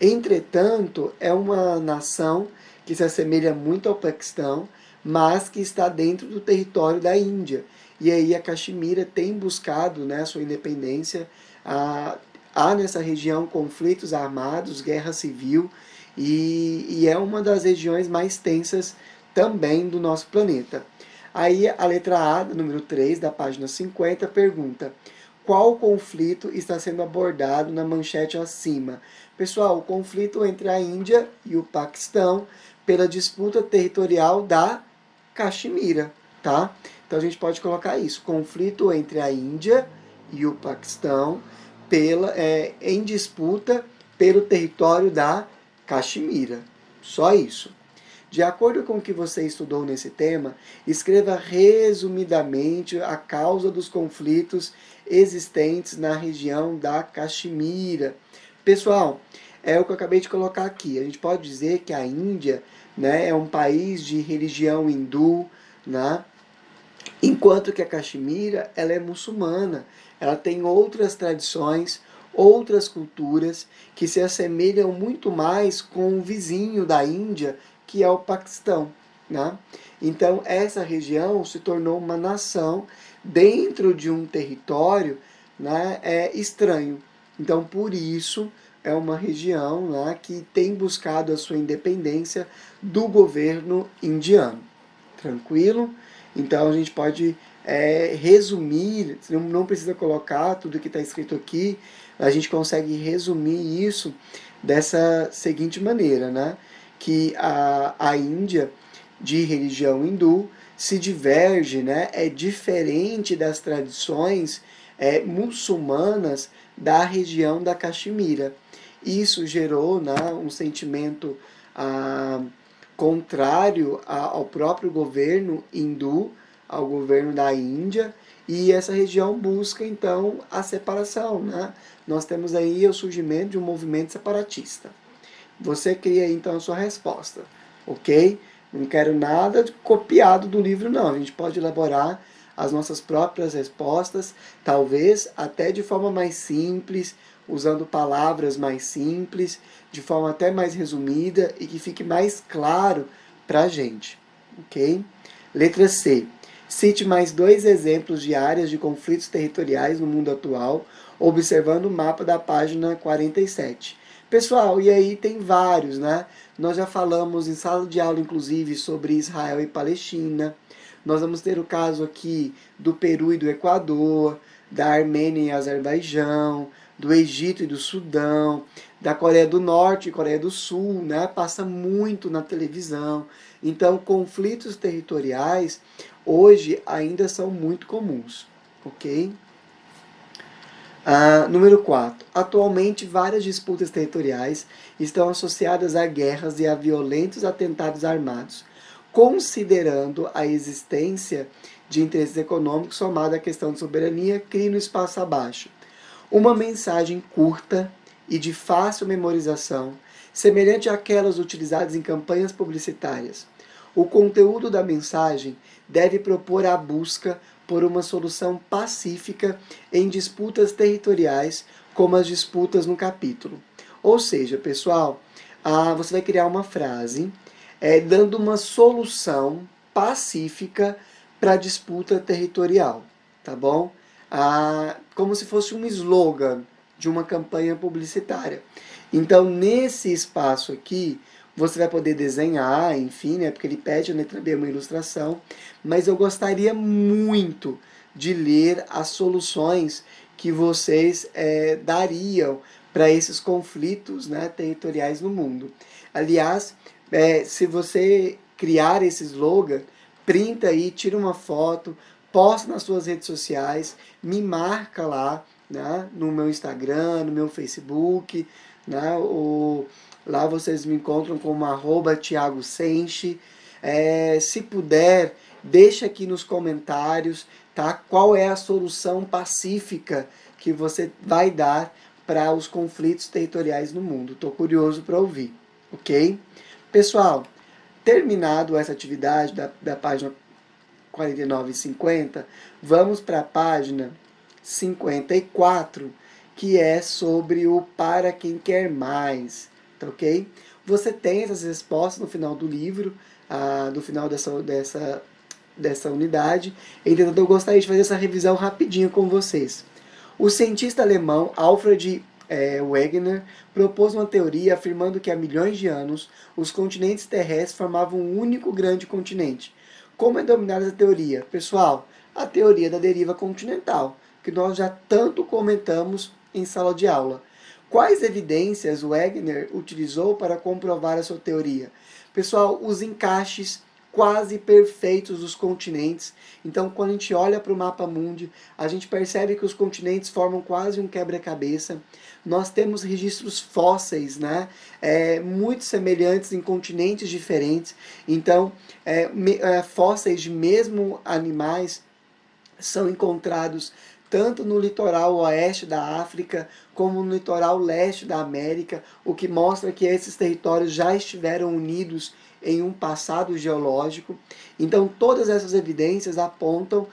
Entretanto, é uma nação que se assemelha muito ao Paquistão, mas que está dentro do território da Índia. E aí a Caxemira tem buscado, né, sua independência. Há nessa região conflitos armados, guerra civil, e é uma das regiões mais tensas também do nosso planeta. Aí a letra A, número 3, da página 50, pergunta: qual conflito está sendo abordado na manchete acima? Pessoal, o conflito entre a Índia e o Paquistão pela disputa territorial da Caxemira, tá? Então a gente pode colocar isso: conflito entre a Índia e o Paquistão em disputa pelo território da Caxemira. Só isso. De acordo com o que você estudou nesse tema, escreva resumidamente a causa dos conflitos existentes na região da Caxemira. Pessoal, é o que eu acabei de colocar aqui. A gente pode dizer que a Índia, né, é um país de religião hindu, né? Enquanto que a Caxemira, ela é muçulmana. Ela tem outras tradições, outras culturas que se assemelham muito mais com o vizinho da Índia, que é o Paquistão, né? Então, essa região se tornou uma nação dentro de um território, né, estranho. Então, por isso, é uma região, né, que tem buscado a sua independência do governo indiano. Tranquilo? Então, a gente pode resumir, não precisa colocar tudo que está escrito aqui, a gente consegue resumir isso dessa seguinte maneira, né? Que a Índia, de religião hindu, se diverge, né? É diferente das tradições muçulmanas da região da Caxemira. Isso gerou, né, um sentimento contrário ao próprio governo hindu, ao governo da Índia, e essa região busca então a separação, né? Nós temos aí o surgimento de um movimento separatista. Você cria então a sua resposta, ok? Não quero nada copiado do livro, não. A gente pode elaborar as nossas próprias respostas, talvez até de forma mais simples, usando palavras mais simples, de forma até mais resumida e que fique mais claro para a gente, ok? Letra C. Cite mais 2 exemplos de áreas de conflitos territoriais no mundo atual, observando o mapa da página 47. Pessoal, e aí tem vários, né? Nós já falamos em sala de aula, inclusive, sobre Israel e Palestina. Nós vamos ter o caso aqui do Peru e do Equador, da Armênia e Azerbaijão, do Egito e do Sudão, da Coreia do Norte e Coreia do Sul, né? Passa muito na televisão. Então, conflitos territoriais hoje ainda são muito comuns, ok? Número 4. Atualmente, várias disputas territoriais estão associadas a guerras e a violentos atentados armados, considerando a existência de interesses econômicos somada à questão de soberania, cria no espaço abaixo uma mensagem curta e de fácil memorização, semelhante àquelas utilizadas em campanhas publicitárias. O conteúdo da mensagem deve propor a busca por uma solução pacífica em disputas territoriais, como as disputas no capítulo. Ou seja, pessoal, você vai criar uma frase dando uma solução pacífica para a disputa territorial, tá bom? Como se fosse um slogan de uma campanha publicitária. Então, nesse espaço aqui, você vai poder desenhar, enfim, né, porque ele pede a letra B uma ilustração, mas eu gostaria muito de ler as soluções que vocês dariam para esses conflitos, né, territoriais no mundo. Aliás, se você criar esse slogan, printa aí, tira uma foto, posta nas suas redes sociais, me marca lá, né, no meu Instagram, no meu Facebook, né, lá vocês me encontram como @thiagosenche. Se puder, deixa aqui nos comentários, tá, qual é a solução pacífica que você vai dar para os conflitos territoriais no mundo. Estou curioso para ouvir, ok? Pessoal, terminado essa atividade da página 49 e 50, vamos para a página 54, que é sobre o para quem quer mais, tá ok? Você tem essas respostas no final do livro, no final dessa unidade. Entretanto, eu gostaria de fazer essa revisão rapidinho com vocês. O cientista alemão Alfred Wegener propôs uma teoria afirmando que há milhões de anos os continentes terrestres formavam um único grande continente, Como é denominada essa teoria? Pessoal, a teoria da deriva continental, que nós já tanto comentamos em sala de aula. Quais evidências Wegener utilizou para comprovar a sua teoria? Pessoal, os encaixes quase perfeitos dos continentes. Então, quando a gente olha para o mapa mundi, a gente percebe que os continentes formam quase um quebra-cabeça. Nós temos registros fósseis, né? Muito semelhantes em continentes diferentes. Então, fósseis de mesmo animais são encontrados tanto no litoral oeste da África como no litoral leste da América, o que mostra que esses territórios já estiveram unidos em um passado geológico. Então, todas essas evidências apontam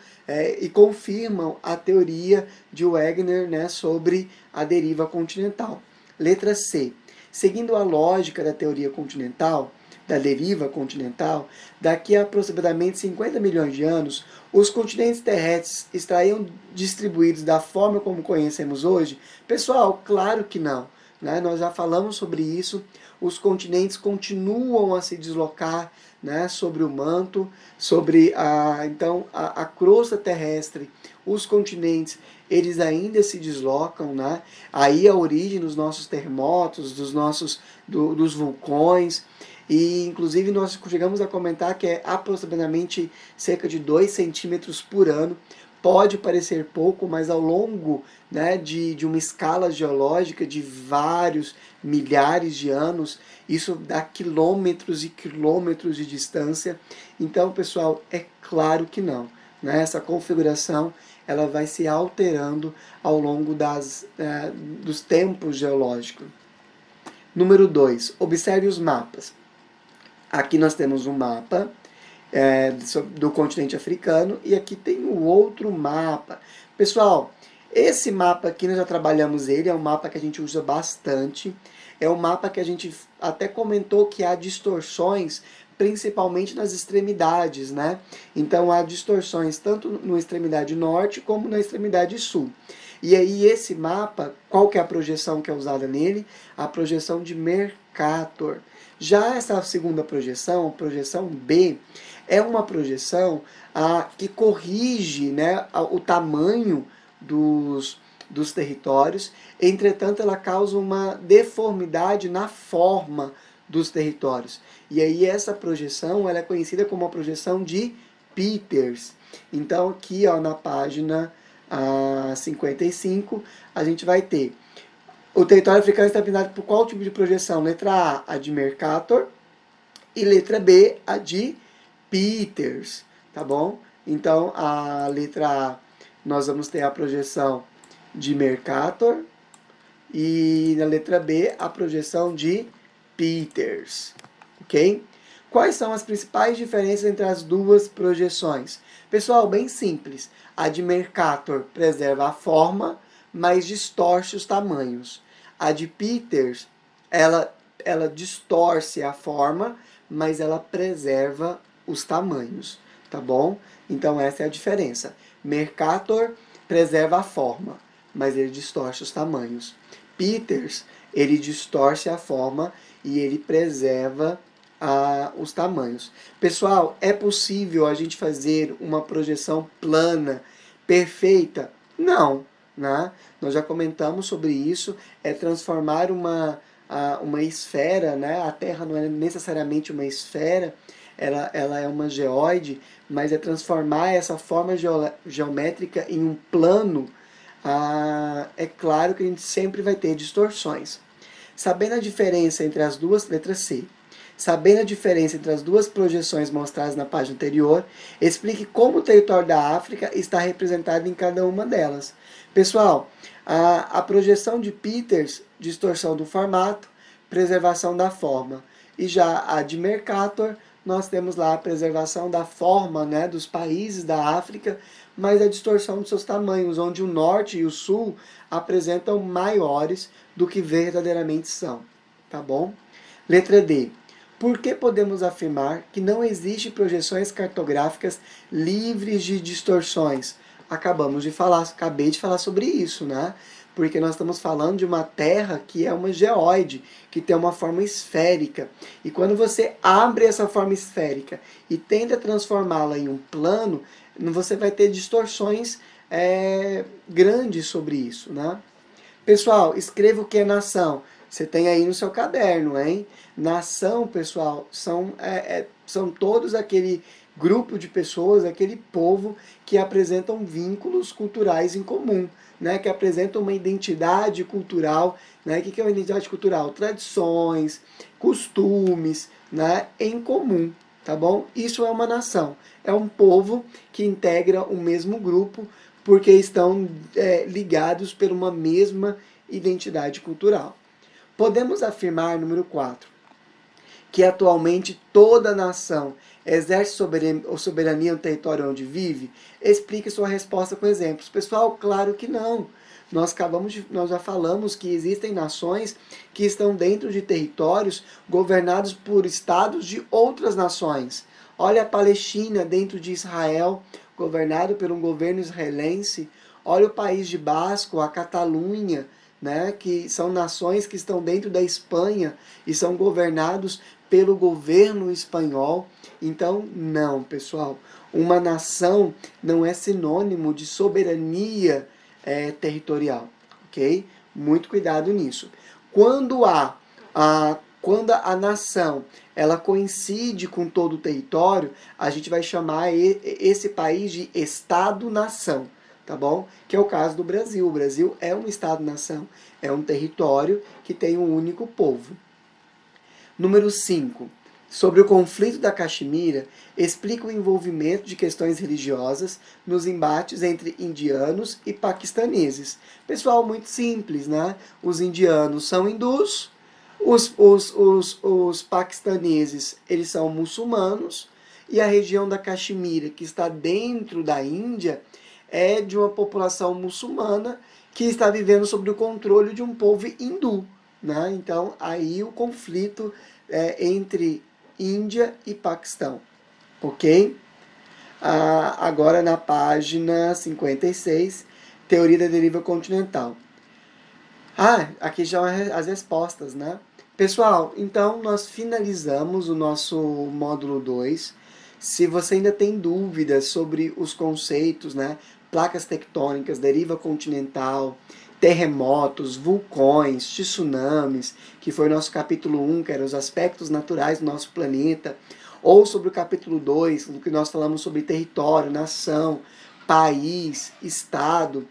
e confirmam a teoria de Wegener, né, sobre a deriva continental. Letra C. Seguindo a lógica da teoria continental, da deriva continental, daqui a aproximadamente 50 milhões de anos, os continentes terrestres estariam distribuídos da forma como conhecemos hoje? Pessoal, claro que não. Né? Nós já falamos sobre isso. Os continentes continuam a se deslocar, né, sobre o manto, sobre a crosta terrestre. Os continentes, eles ainda se deslocam, né? Aí a origem dos nossos terremotos, dos vulcões. E, inclusive, nós chegamos a comentar que é aproximadamente cerca de 2 centímetros por ano. Pode parecer pouco, mas ao longo, né, de uma escala geológica de vários milhares de anos, isso dá quilômetros e quilômetros de distância. Então, pessoal, é claro que não. Né? Essa configuração ela vai se alterando ao longo dos tempos geológicos. Número 2. Observe os mapas. Aqui nós temos um mapa do continente africano e aqui tem o outro mapa. Pessoal, esse mapa aqui nós já trabalhamos ele, é um mapa que a gente usa bastante. É um mapa que a gente até comentou que há distorções, principalmente nas extremidades, né? Então há distorções tanto na extremidade norte como na extremidade sul. E aí esse mapa, qual que é a projeção que é usada nele? A projeção de Mercator. Já essa segunda projeção, a projeção B, é uma projeção que corrige, né, o tamanho dos territórios, entretanto ela causa uma deformidade na forma dos territórios. E aí essa projeção ela é conhecida como a projeção de Peters. Então aqui na página 55 a gente vai ter o território africano está pintado por qual tipo de projeção? Letra A de Mercator, e letra B, a de Peters, tá bom? Então, a letra A, nós vamos ter a projeção de Mercator, e na letra B, a projeção de Peters, ok? Quais são as principais diferenças entre as duas projeções? Pessoal, bem simples. A de Mercator preserva a forma, mas distorce os tamanhos. A de Peters, ela distorce a forma, mas ela preserva os tamanhos, tá bom? Então essa é a diferença. Mercator preserva a forma, mas ele distorce os tamanhos. Peters, ele distorce a forma e ele preserva os tamanhos. Pessoal, é possível a gente fazer uma projeção plana, perfeita? Não. Né? Nós já comentamos sobre isso, é transformar uma esfera, né? A Terra não é necessariamente uma esfera, ela é uma geóide, mas é transformar essa forma geométrica em um plano. É claro que a gente sempre vai ter distorções. Sabendo a diferença entre as duas, letra C, sabendo a diferença entre as duas projeções mostradas na página anterior, explique como o território da África está representado em cada uma delas. Pessoal, a projeção de Peters, distorção do formato, preservação da forma. E já a de Mercator, nós temos lá a preservação da forma, né, dos países da África, mas a distorção dos seus tamanhos, onde o norte e o sul apresentam maiores do que verdadeiramente são. Tá bom? Letra D. Por que podemos afirmar que não existem projeções cartográficas livres de distorções? Acabei de falar sobre isso, né? porque nós estamos falando de uma Terra que é uma geóide, que tem uma forma esférica. E quando você abre essa forma esférica e tenta transformá-la em um plano, você vai ter distorções grandes sobre isso, né? Pessoal, escreva o que é nação. Você tem aí no seu caderno, hein? Nação, pessoal, são todos aquele grupo de pessoas, aquele povo que apresentam vínculos culturais em comum, né? Que apresentam uma identidade cultural, né? O que é uma identidade cultural? Tradições, costumes, né? Em comum, tá bom? Isso é uma nação. É um povo que integra o mesmo grupo porque estão ligados por uma mesma identidade cultural. Podemos afirmar, número 4, que atualmente toda nação exerce soberania no território onde vive? Explique sua resposta com exemplos. Pessoal, claro que não. Nós já falamos que existem nações que estão dentro de territórios governados por estados de outras nações. Olha a Palestina dentro de Israel, governado por um governo israelense. Olha o País de Basco, a Catalunha, né, que são nações que estão dentro da Espanha e são governados pelo governo espanhol. Então, não, pessoal, uma nação não é sinônimo de soberania territorial, ok? Muito cuidado nisso. Quando a nação ela coincide com todo o território, a gente vai chamar esse país de Estado-nação, tá bom? Que é o caso do Brasil. O Brasil é um Estado-nação, é um território que tem um único povo. Número 5. Sobre o conflito da Caxemira, explica o envolvimento de questões religiosas nos embates entre indianos e paquistaneses. Pessoal, muito simples, né? Os indianos são hindus, os paquistaneses eles são muçulmanos, e a região da Caxemira, que está dentro da Índia, é de uma população muçulmana que está vivendo sob o controle de um povo hindu, né? Então, aí o conflito entre Índia e Paquistão, ok? Agora na página 56, Teoria da Deriva Continental. Aqui já as respostas, né? Pessoal, então nós finalizamos o nosso módulo 2. Se você ainda tem dúvidas sobre os conceitos, né? Placas tectônicas, deriva continental, terremotos, vulcões, tsunamis, que foi o nosso capítulo 1, que eram os aspectos naturais do nosso planeta, ou sobre o capítulo 2, no que nós falamos sobre território, nação, país, estado.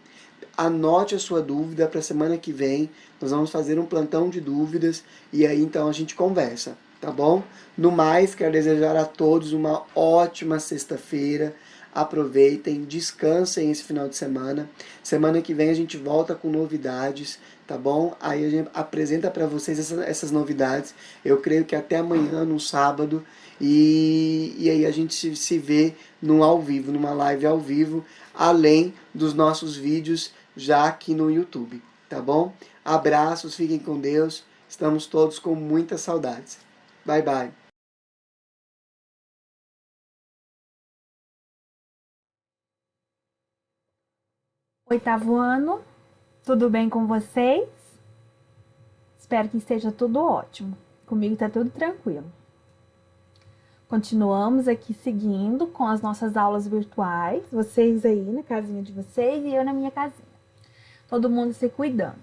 Anote a sua dúvida para a semana que vem. Nós vamos fazer um plantão de dúvidas e aí então a gente conversa, tá bom? No mais, quero desejar a todos uma ótima sexta-feira. Aproveitem, descansem esse final de semana. Semana que vem a gente volta com novidades, tá bom? Aí a gente apresenta para vocês essas novidades. Eu creio que até amanhã, no sábado. E aí a gente se vê no ao vivo, numa live ao vivo, além dos nossos vídeos já aqui no YouTube, tá bom? Abraços, fiquem com Deus. Estamos todos com muitas saudades. Bye, bye. Oitavo ano, tudo bem com vocês? Espero que esteja tudo ótimo. Comigo está tudo tranquilo. Continuamos aqui seguindo com as nossas aulas virtuais, vocês aí na casinha de vocês e eu na minha casinha. Todo mundo se cuidando,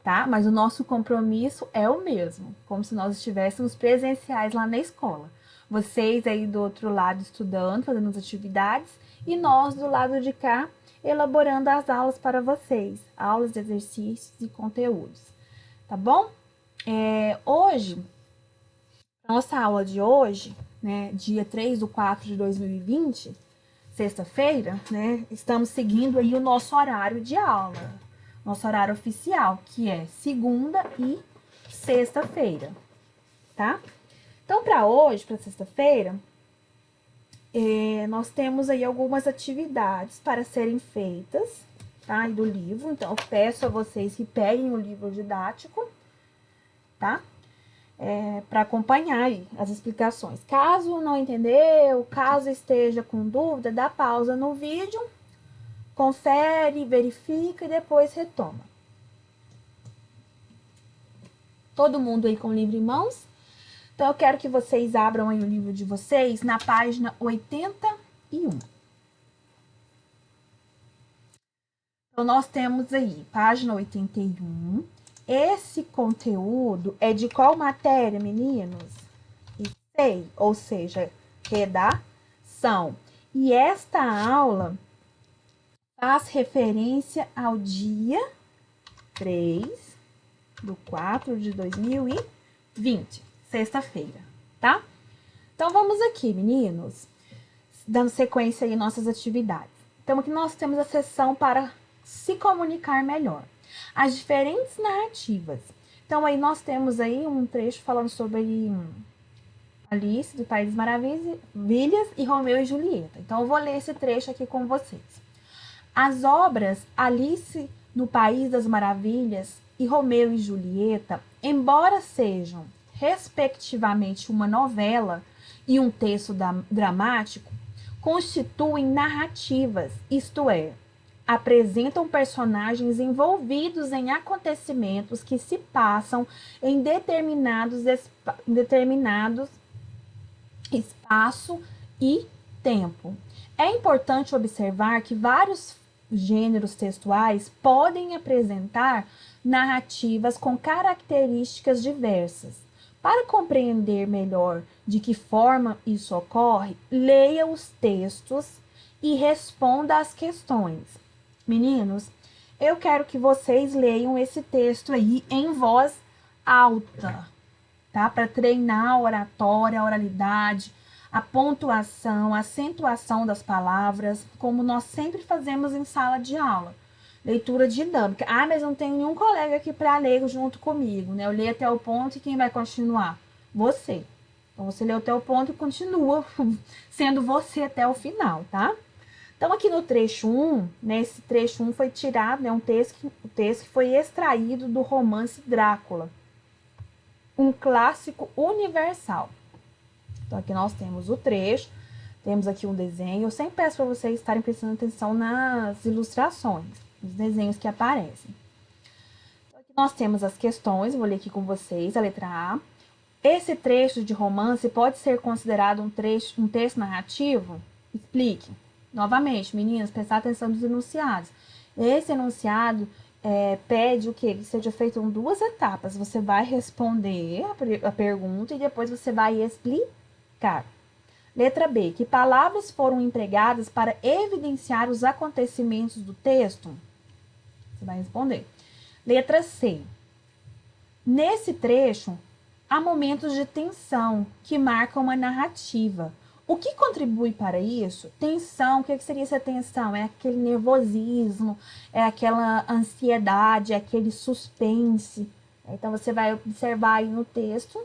tá? Mas o nosso compromisso é o mesmo, como se nós estivéssemos presenciais lá na escola. Vocês aí do outro lado estudando, fazendo as atividades, e nós do lado de cá elaborando as aulas para vocês, aulas de exercícios e conteúdos, tá bom? Hoje, nossa aula de hoje, né, dia 3/4/2020, sexta-feira, né, estamos seguindo aí o nosso horário de aula, nosso horário oficial, que é segunda e sexta-feira, tá? Então, para hoje, para sexta-feira, nós temos aí algumas atividades para serem feitas, tá? E do livro, então eu peço a vocês que peguem o livro didático, tá? Para acompanhar aí as explicações. Caso não entendeu, caso esteja com dúvida, dá pausa no vídeo, confere, verifica e depois retoma, Todo mundo aí com o livro em mãos? Então, eu quero que vocês abram aí o livro de vocês na página 81. Então, nós temos aí, página 81. Esse conteúdo é de qual matéria, meninos? Sei, ou seja, redação. E esta aula faz referência ao dia 3/4/2020, sexta-feira, tá? Então, vamos aqui, meninos, dando sequência aí em nossas atividades. Então, aqui nós temos a seção para se comunicar melhor. As diferentes narrativas. Então, aí nós temos aí um trecho falando sobre Alice, do País das Maravilhas, e Romeu e Julieta. Então, eu vou ler esse trecho aqui com vocês. As obras Alice no País das Maravilhas e Romeu e Julieta, embora sejam, respectivamente, uma novela e um texto dramático, constituem narrativas, isto é, apresentam personagens envolvidos em acontecimentos que se passam em determinados espaço e tempo. É importante observar que vários gêneros textuais podem apresentar narrativas com características diversas. Para compreender melhor de que forma isso ocorre, leia os textos e responda às questões. Meninos, eu quero que vocês leiam esse texto aí em voz alta, tá? Para treinar a oratória, a oralidade, a pontuação, a acentuação das palavras, como nós sempre fazemos em sala de aula. Leitura dinâmica. Ah, mas não tem nenhum colega aqui para ler junto comigo, né? Eu leio até o ponto e quem vai continuar? Você. Então, você lê até o ponto e continua sendo você até o final, tá? Então, aqui no trecho 1, né, esse trecho 1 foi tirado, né, o texto que foi extraído do romance Drácula, um clássico universal. Então, aqui nós temos o trecho, temos aqui um desenho. Eu sempre peço para vocês estarem prestando atenção nas ilustrações, nos desenhos que aparecem. Então, aqui nós temos as questões, vou ler aqui com vocês, a letra A. Esse trecho de romance pode ser considerado um texto narrativo? Explique. Novamente, meninas, prestar atenção nos enunciados. Esse enunciado pede o quê? Que seja feito em 2 etapas. Você vai responder a pergunta e depois você vai explicar. Letra B. Que palavras foram empregadas para evidenciar os acontecimentos do texto? Você vai responder. Letra C. Nesse trecho, há momentos de tensão que marcam uma narrativa. O que contribui para isso? Tensão, o que seria essa tensão? É aquele nervosismo, é aquela ansiedade, é aquele suspense. Então, você vai observar aí no texto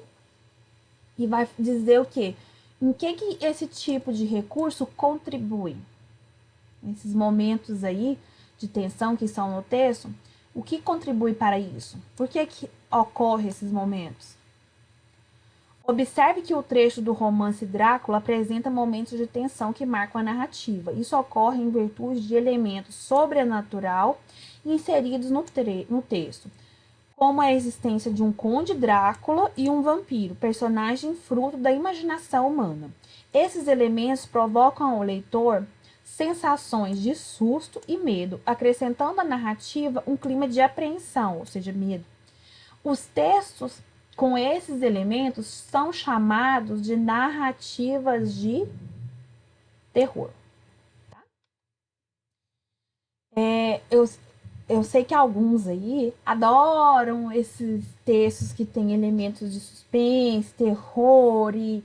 e vai dizer o quê? Em que esse tipo de recurso contribui? Esses momentos aí de tensão que estão no texto, o que contribui para isso? Por que ocorre esses momentos? Observe que o trecho do romance Drácula apresenta momentos de tensão que marcam a narrativa. Isso ocorre em virtude de elementos sobrenatural inseridos no texto, como a existência de um conde Drácula e um vampiro, personagem fruto da imaginação humana. Esses elementos provocam ao leitor sensações de susto e medo, acrescentando à narrativa um clima de apreensão, ou seja, medo. Os textos com esses elementos são chamados de narrativas de terror. Tá? Eu sei que alguns aí adoram esses textos que têm elementos de suspense, terror e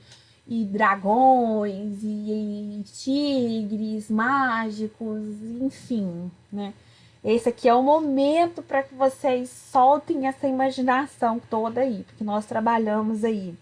dragões e tigres mágicos, enfim, né? Esse aqui é o momento para que vocês soltem essa imaginação toda aí, porque nós trabalhamos aí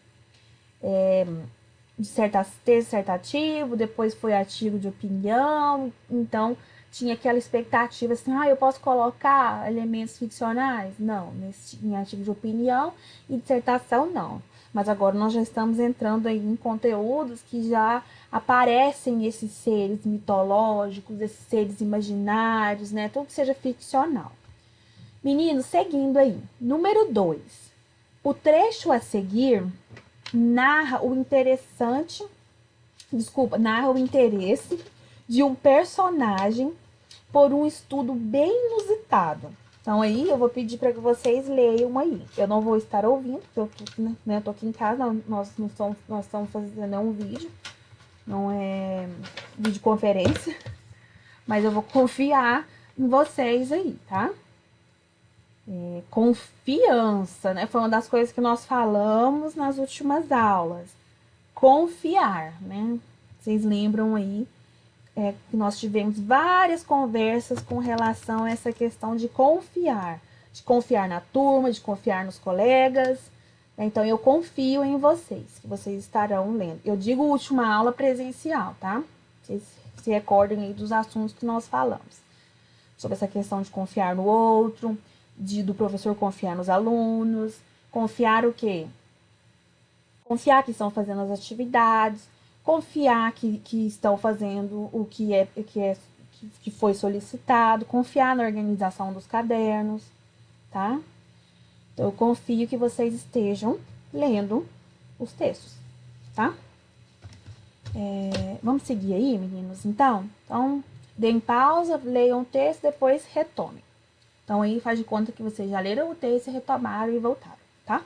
dissertativo, depois foi artigo de opinião, então tinha aquela expectativa assim, eu posso colocar elementos ficcionais? Não, em artigo de opinião e dissertação não. Mas agora nós já estamos entrando aí em conteúdos que já aparecem esses seres mitológicos, esses seres imaginários, né? Tudo que seja ficcional. Meninos, seguindo aí. Número 2. O trecho a seguir narra o interesse de um personagem por um estudo bem inusitado. Então aí eu vou pedir para que vocês leiam aí. Eu não vou estar ouvindo, porque eu tô aqui em casa, nós estamos fazendo um vídeo, não é videoconferência, mas eu vou confiar em vocês aí, tá? Confiança, né? Foi uma das coisas que nós falamos nas últimas aulas. Confiar, né? Vocês lembram aí que nós tivemos várias conversas com relação a essa questão de confiar na turma, de confiar nos colegas. Então, eu confio em vocês, que vocês estarão lendo. Eu digo última aula presencial, tá? Vocês se recordem aí dos assuntos que nós falamos. Sobre essa questão de confiar no outro, do professor confiar nos alunos, confiar o quê? Confiar que estão fazendo as atividades, confiar que estão fazendo o que foi solicitado, confiar na organização dos cadernos, tá? Então, eu confio que vocês estejam lendo os textos, tá? Vamos seguir aí, meninos, então? Então, deem pausa, leiam o texto, depois retomem. Então, aí faz de conta que vocês já leram o texto, retomaram e voltaram, tá?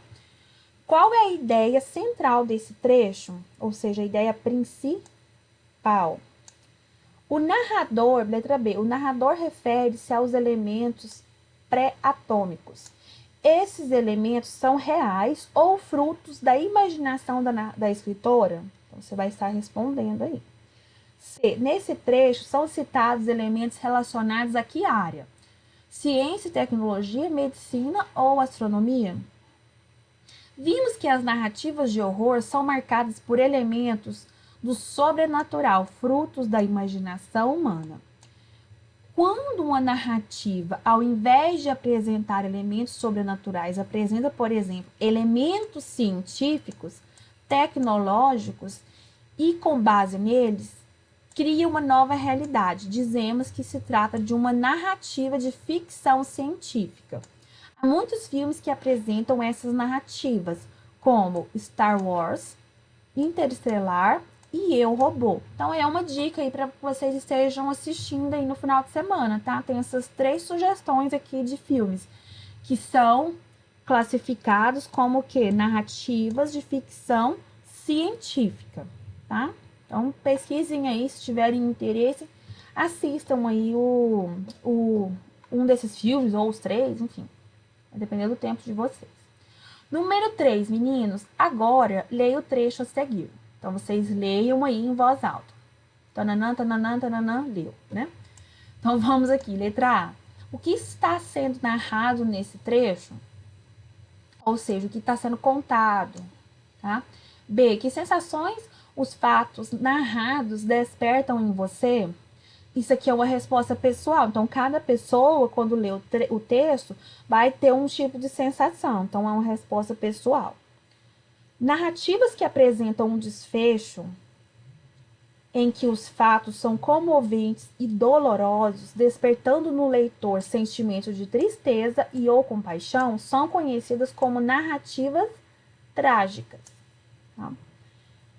Qual é a ideia central desse trecho? Ou seja, a ideia principal? O narrador, letra B, o narrador refere-se aos elementos pré-atômicos. Esses elementos são reais ou frutos da imaginação da escritora? Então, você vai estar respondendo aí. C. Nesse trecho são citados elementos relacionados a que área? Ciência e tecnologia, medicina ou astronomia? Vimos que as narrativas de horror são marcadas por elementos do sobrenatural, frutos da imaginação humana. Quando uma narrativa, ao invés de apresentar elementos sobrenaturais, apresenta, por exemplo, elementos científicos, tecnológicos e com base neles, cria uma nova realidade. Dizemos que se trata de uma narrativa de ficção científica. Há muitos filmes que apresentam essas narrativas, como Star Wars, Interestelar e Eu, Robô. Então, é uma dica aí para que vocês estejam assistindo aí no final de semana, tá? Tem essas 3 sugestões aqui de filmes que são classificados como o quê? Narrativas de ficção científica, tá? Então, pesquisem aí, se tiverem interesse, assistam aí um desses filmes, ou os 3, enfim. Vai depender do tempo de vocês. Número 3, meninos. Agora, leia o trecho a seguir. Então, vocês leiam aí em voz alta. Tananã, tananã, tananã, leu, né? Então, vamos aqui. Letra A. O que está sendo narrado nesse trecho? Ou seja, o que está sendo contado, tá? B. Que sensações os fatos narrados despertam em você? Isso aqui é uma resposta pessoal. Então, cada pessoa, quando lê o texto, vai ter um tipo de sensação. Então, é uma resposta pessoal. Narrativas que apresentam um desfecho em que os fatos são comoventes e dolorosos, despertando no leitor sentimentos de tristeza e ou compaixão, são conhecidas como narrativas trágicas. Tá?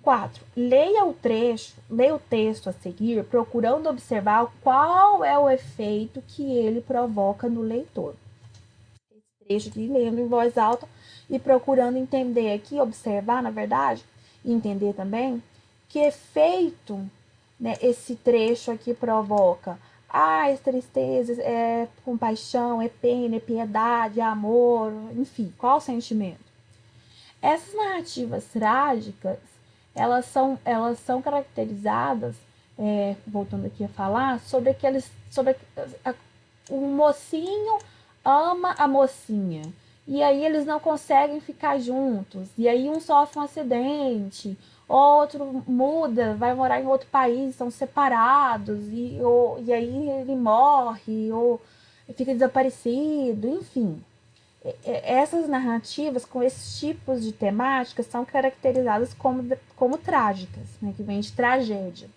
4. Leia o texto a seguir, procurando observar qual é o efeito que ele provoca no leitor. Esse trecho aqui, lendo em voz alta e procurando entender aqui, observar, na verdade, e entender também que efeito, né, esse trecho aqui provoca. É tristeza, é compaixão, é pena, é piedade, é amor, enfim, qual o sentimento? Essas narrativas trágicas, elas são caracterizadas, voltando aqui a falar, o mocinho ama a mocinha, e aí eles não conseguem ficar juntos, e aí um sofre um acidente, outro muda, vai morar em outro país, são separados, e aí ele morre, ou fica desaparecido, enfim. Essas narrativas com esses tipos de temáticas são caracterizadas como trágicas, né, que vem de tragédia.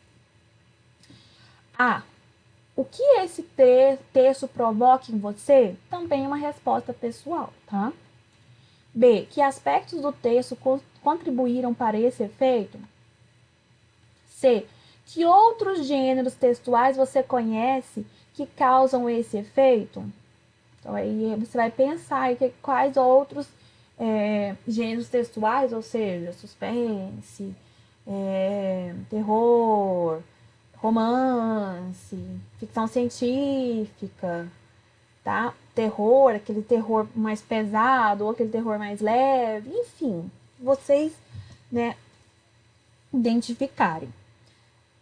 O que esse texto provoca em você? Também é uma resposta pessoal, tá? B. Que aspectos do texto contribuíram para esse efeito? C. Que outros gêneros textuais você conhece que causam esse efeito? Então, aí você vai pensar aí quais outros gêneros textuais, ou seja, suspense, terror, romance, ficção científica, tá? Terror, aquele terror mais pesado ou aquele terror mais leve, enfim, vocês, né, identificarem.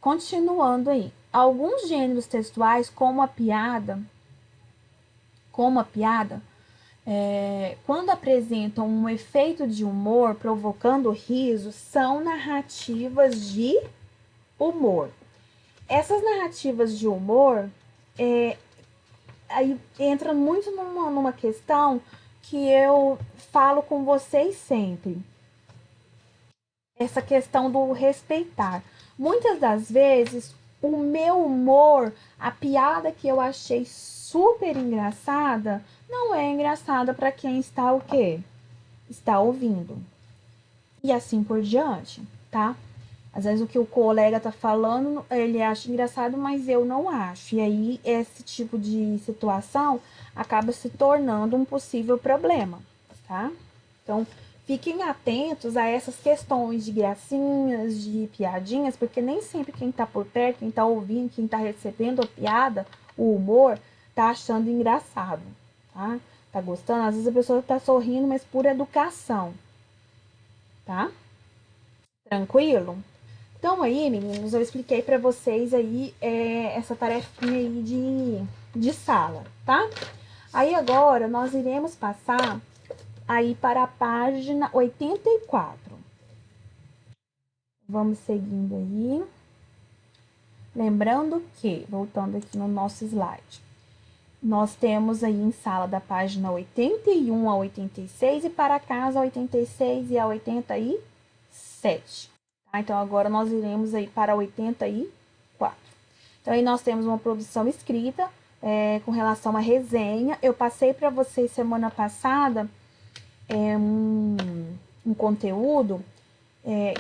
Continuando aí, alguns gêneros textuais, como a piada, quando apresentam um efeito de humor provocando riso, são narrativas de humor. Essas narrativas de humor aí entra muito numa questão que eu falo com vocês sempre. Essa questão do respeitar. Muitas das vezes, o meu humor, a piada que eu achei super engraçada, não é engraçada para quem está o quê? Está ouvindo. E assim por diante, tá? Às vezes o que o colega tá falando, ele acha engraçado, mas eu não acho. E aí, esse tipo de situação acaba se tornando um possível problema, tá? Então, fiquem atentos a essas questões de gracinhas, de piadinhas, porque nem sempre quem tá por perto, quem tá ouvindo, quem tá recebendo a piada, o humor, tá achando engraçado, tá? Tá gostando? Às vezes a pessoa tá sorrindo, mas por educação, tá? Tranquilo? Então aí, meninos, eu expliquei para vocês aí essa tarefinha aí de sala, tá? Aí agora nós iremos passar aí para a página 84. Vamos seguindo aí. Lembrando que, voltando aqui no nosso slide, nós temos aí em sala da página 81 a 86 e para casa 86 e a 87. Então, agora nós iremos aí para 84. Então, aí nós temos uma produção escrita com relação à resenha. Eu passei para vocês semana passada um conteúdo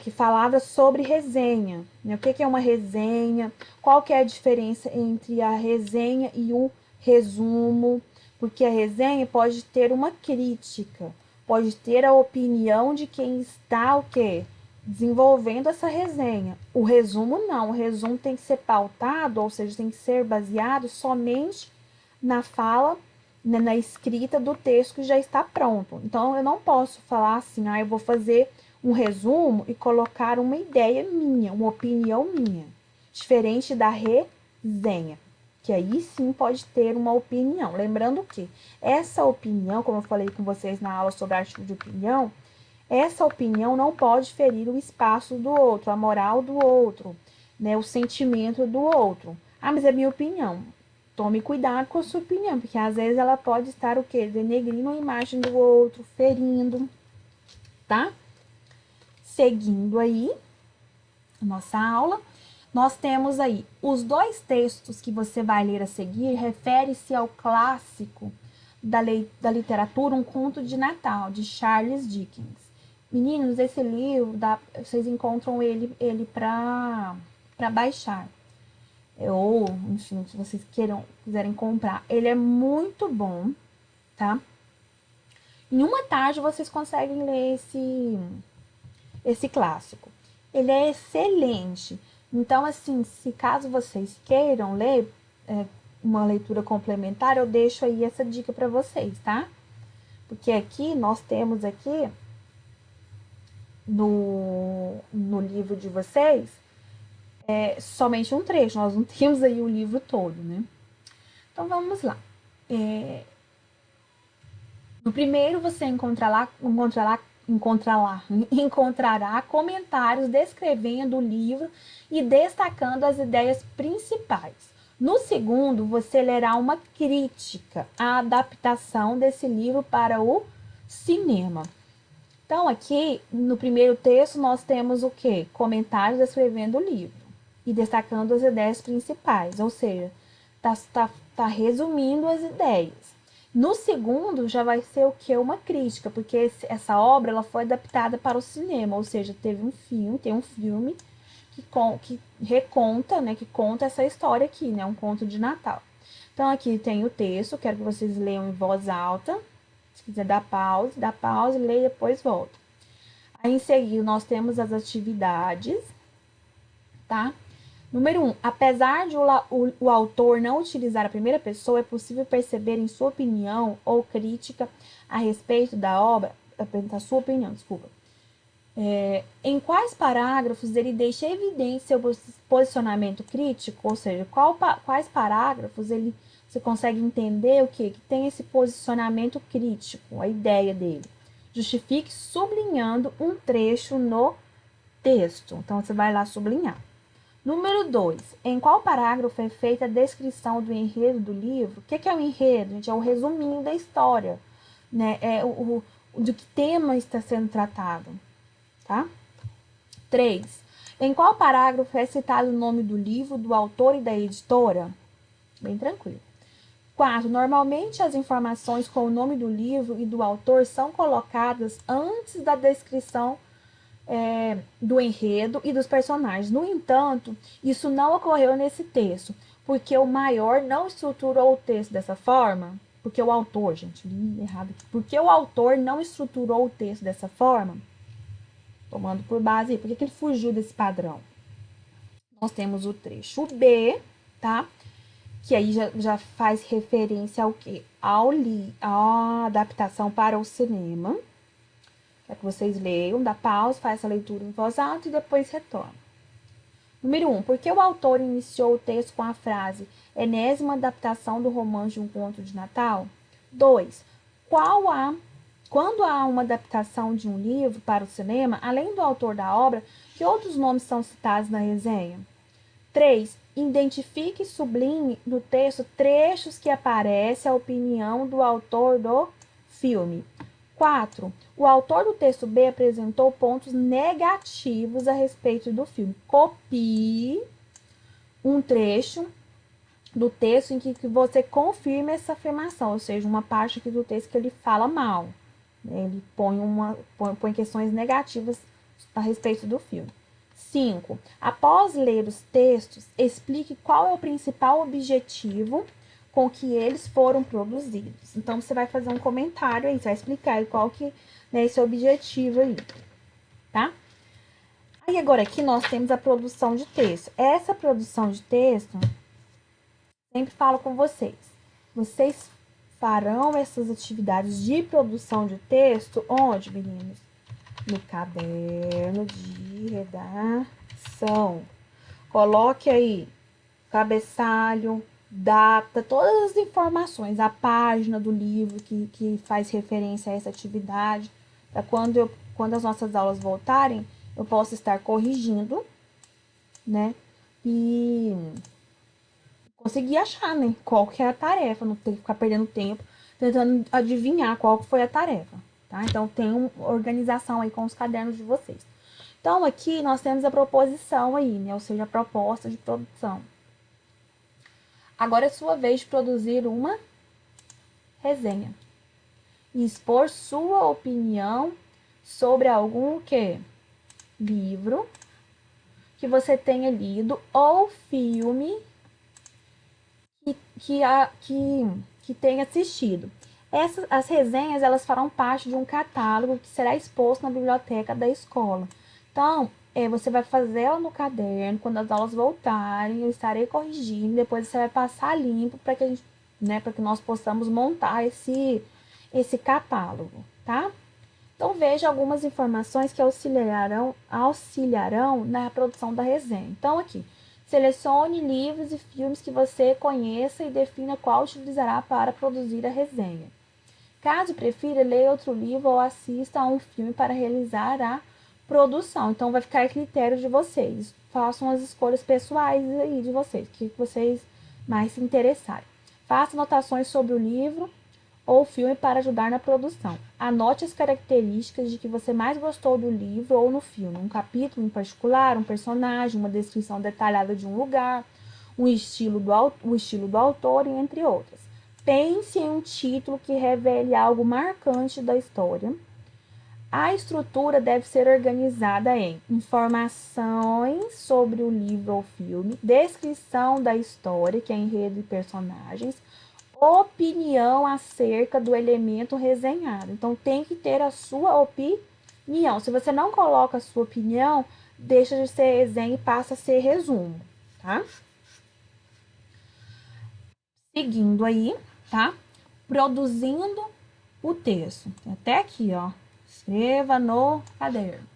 que falava sobre resenha. Né? O que é uma resenha? Qual que é a diferença entre a resenha e o resumo? Porque a resenha pode ter uma crítica, pode ter a opinião de quem está o quê? Desenvolvendo essa resenha. O resumo não, o resumo tem que ser pautado, ou seja, tem que ser baseado somente na fala, né, na escrita do texto que já está pronto. Então, eu não posso falar assim, eu vou fazer um resumo e colocar uma ideia minha, uma opinião minha, diferente da resenha, que aí sim pode ter uma opinião. Lembrando que essa opinião, como eu falei com vocês na aula sobre artigo de opinião, essa opinião não pode ferir o espaço do outro, a moral do outro, né, o sentimento do outro. Mas é minha opinião. Tome cuidado com a sua opinião, porque às vezes ela pode estar o quê? Denegrindo a imagem do outro, ferindo, tá? Seguindo aí a nossa aula, nós temos aí os dois textos que você vai ler a seguir, refere-se ao clássico da literatura, Um Conto de Natal, de Charles Dickens. Meninos, esse livro, vocês encontram ele para baixar. Ou, enfim, se vocês quiserem comprar. Ele é muito bom, tá? Em uma tarde vocês conseguem ler esse clássico. Ele é excelente. Então, assim, se caso vocês queiram ler uma leitura complementar, eu deixo aí essa dica para vocês, tá? Porque aqui, nós temos aqui, no livro de vocês, somente um trecho. Nós não temos aí o livro todo, né? Então, vamos lá. No primeiro, você encontrará comentários descrevendo o livro e destacando as ideias principais. No segundo, você lerá uma crítica à adaptação desse livro para o cinema. Então, aqui, no primeiro texto, nós temos o quê? Comentários descrevendo o livro e destacando as ideias principais, ou seja, tá resumindo as ideias. No segundo, já vai ser o que? Uma crítica, porque essa obra ela foi adaptada para o cinema, ou seja, tem um filme que reconta, né, que conta essa história aqui, né, um conto de Natal. Então, aqui tem o texto, quero que vocês leiam em voz alta. Se quiser dá pause, leia e depois volta. Aí, em seguida, nós temos as atividades, tá? Número 1. Apesar de o autor não utilizar a primeira pessoa, é possível perceber em sua opinião ou crítica a respeito da obra, apresentar sua opinião, desculpa. Em quais parágrafos ele deixa evidente seu posicionamento crítico, ou seja, quais parágrafos você consegue entender o quê? Que tem esse posicionamento crítico, a ideia dele. Justifique sublinhando um trecho no texto. Então, você vai lá sublinhar. Número 2. Em qual parágrafo é feita a descrição do enredo do livro? O que é o enredo? Gente, é o resuminho da história, né? De que tema está sendo tratado, tá? 3. Em qual parágrafo é citado o nome do livro, do autor e da editora? Bem tranquilo. 4. Normalmente as informações com o nome do livro e do autor são colocadas antes da descrição do enredo e dos personagens. No entanto, isso não ocorreu nesse texto, porque o maior não estruturou o texto dessa forma. Porque o autor, gente, li errado aqui. Porque o autor não estruturou o texto dessa forma, tomando por base, por que ele fugiu desse padrão? Nós temos o trecho B, tá? Que aí já faz referência ao quê? A adaptação para o cinema. Quero que vocês leiam, dá pausa, faz essa leitura em voz alta e depois retorna. Número 1. Por que o autor iniciou o texto com a frase enésima adaptação do romance de um conto de Natal? 2. Quando há uma adaptação de um livro para o cinema, além do autor da obra, que outros nomes são citados na resenha? 3. Identifique e sublinhe no texto trechos que aparece a opinião do autor do filme. 4. O autor do texto B apresentou pontos negativos a respeito do filme. Copie um trecho do texto em que você confirma essa afirmação, ou seja, uma parte aqui do texto que ele fala mal. Ele põe questões negativas a respeito do filme. 5. Após ler os textos, explique qual é o principal objetivo com que eles foram produzidos. Então, você vai fazer um comentário aí, você vai explicar qual que é esse objetivo aí, tá? Aí, agora aqui nós temos a produção de texto. Essa produção de texto, sempre falo com vocês. Vocês farão essas atividades de produção de texto onde, meninos? No caderno de redação. Coloque aí cabeçalho, data, todas as informações, a página do livro que faz referência a essa atividade, para quando as nossas aulas voltarem, eu possa estar corrigindo, né? E conseguir achar, né? Qual que é a tarefa, não ter que ficar perdendo tempo tentando adivinhar qual que foi a tarefa, tá? Então, tem uma organização aí com os cadernos de vocês. Então, aqui nós temos a proposição aí, né? Ou seja, a proposta de produção. Agora é sua vez de produzir uma resenha e expor sua opinião sobre algum que livro que você tenha lido ou filme que tenha assistido. As resenhas elas farão parte de um catálogo que será exposto na biblioteca da escola. Então, você vai fazer ela no caderno, quando as aulas voltarem, eu estarei corrigindo, depois você vai passar limpo para que a gente, né, para que nós possamos montar esse catálogo, tá? Então, veja algumas informações que auxiliarão na produção da resenha. Então, aqui, selecione livros e filmes que você conheça e defina qual utilizará para produzir a resenha. Caso prefira, leia outro livro ou assista a um filme para realizar a produção. Então, vai ficar a critério de vocês. Façam as escolhas pessoais aí de vocês, o que vocês mais se interessarem. Faça anotações sobre o livro ou filme para ajudar na produção. Anote as características de que você mais gostou do livro ou no filme. Um capítulo em particular, um personagem, uma descrição detalhada de um lugar, o estilo do autor, entre outras. Pense em um título que revele algo marcante da história. A estrutura deve ser organizada em informações sobre o livro ou filme, descrição da história, que é enredo e personagens, opinião acerca do elemento resenhado. Então, tem que ter a sua opinião. Se você não coloca a sua opinião, deixa de ser resenha e passa a ser resumo, tá? Seguindo aí, tá? Produzindo o texto. Até aqui, ó. Escreva no caderno.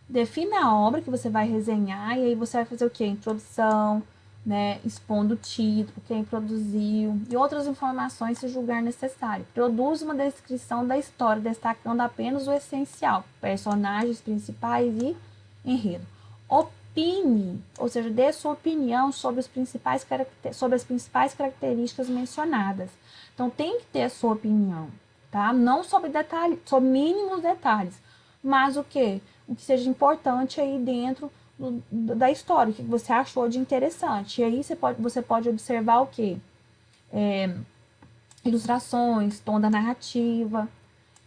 Defina a obra que você vai resenhar e aí você vai fazer o quê? Introdução, né? Expondo o título, quem produziu e outras informações se julgar necessário. Produza uma descrição da história, destacando apenas o essencial, personagens principais e enredo. Opine, ou seja, dê sua opinião sobre as principais características mencionadas. Então, tem que ter a sua opinião, tá? Não sobre detalhes, sobre mínimos detalhes, mas o que seja importante aí dentro da história, o que você achou de interessante. E aí você pode observar o quê? Ilustrações, tom da narrativa.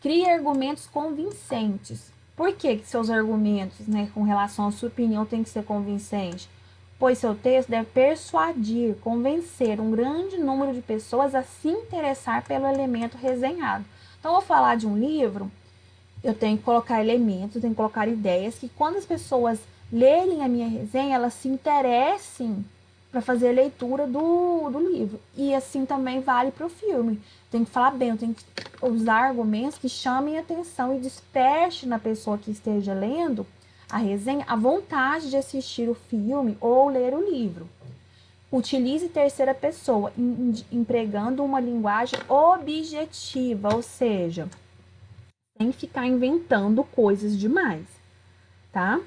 Crie argumentos convincentes. Por que seus argumentos, né, com relação à sua opinião, tem que ser convincente? Pois seu texto deve persuadir, convencer um grande número de pessoas a se interessar pelo elemento resenhado. Então, eu vou falar de um livro, eu tenho que colocar elementos, tenho que colocar ideias que quando as pessoas lerem a minha resenha, elas se interessem para fazer a leitura do livro. E assim também vale para o filme. Tem que falar bem, eu tenho que usar argumentos que chamem atenção e desperte na pessoa que esteja lendo a resenha a vontade de assistir o filme ou ler o livro. Utilize terceira pessoa, empregando uma linguagem objetiva, ou seja, sem ficar inventando coisas demais, tá?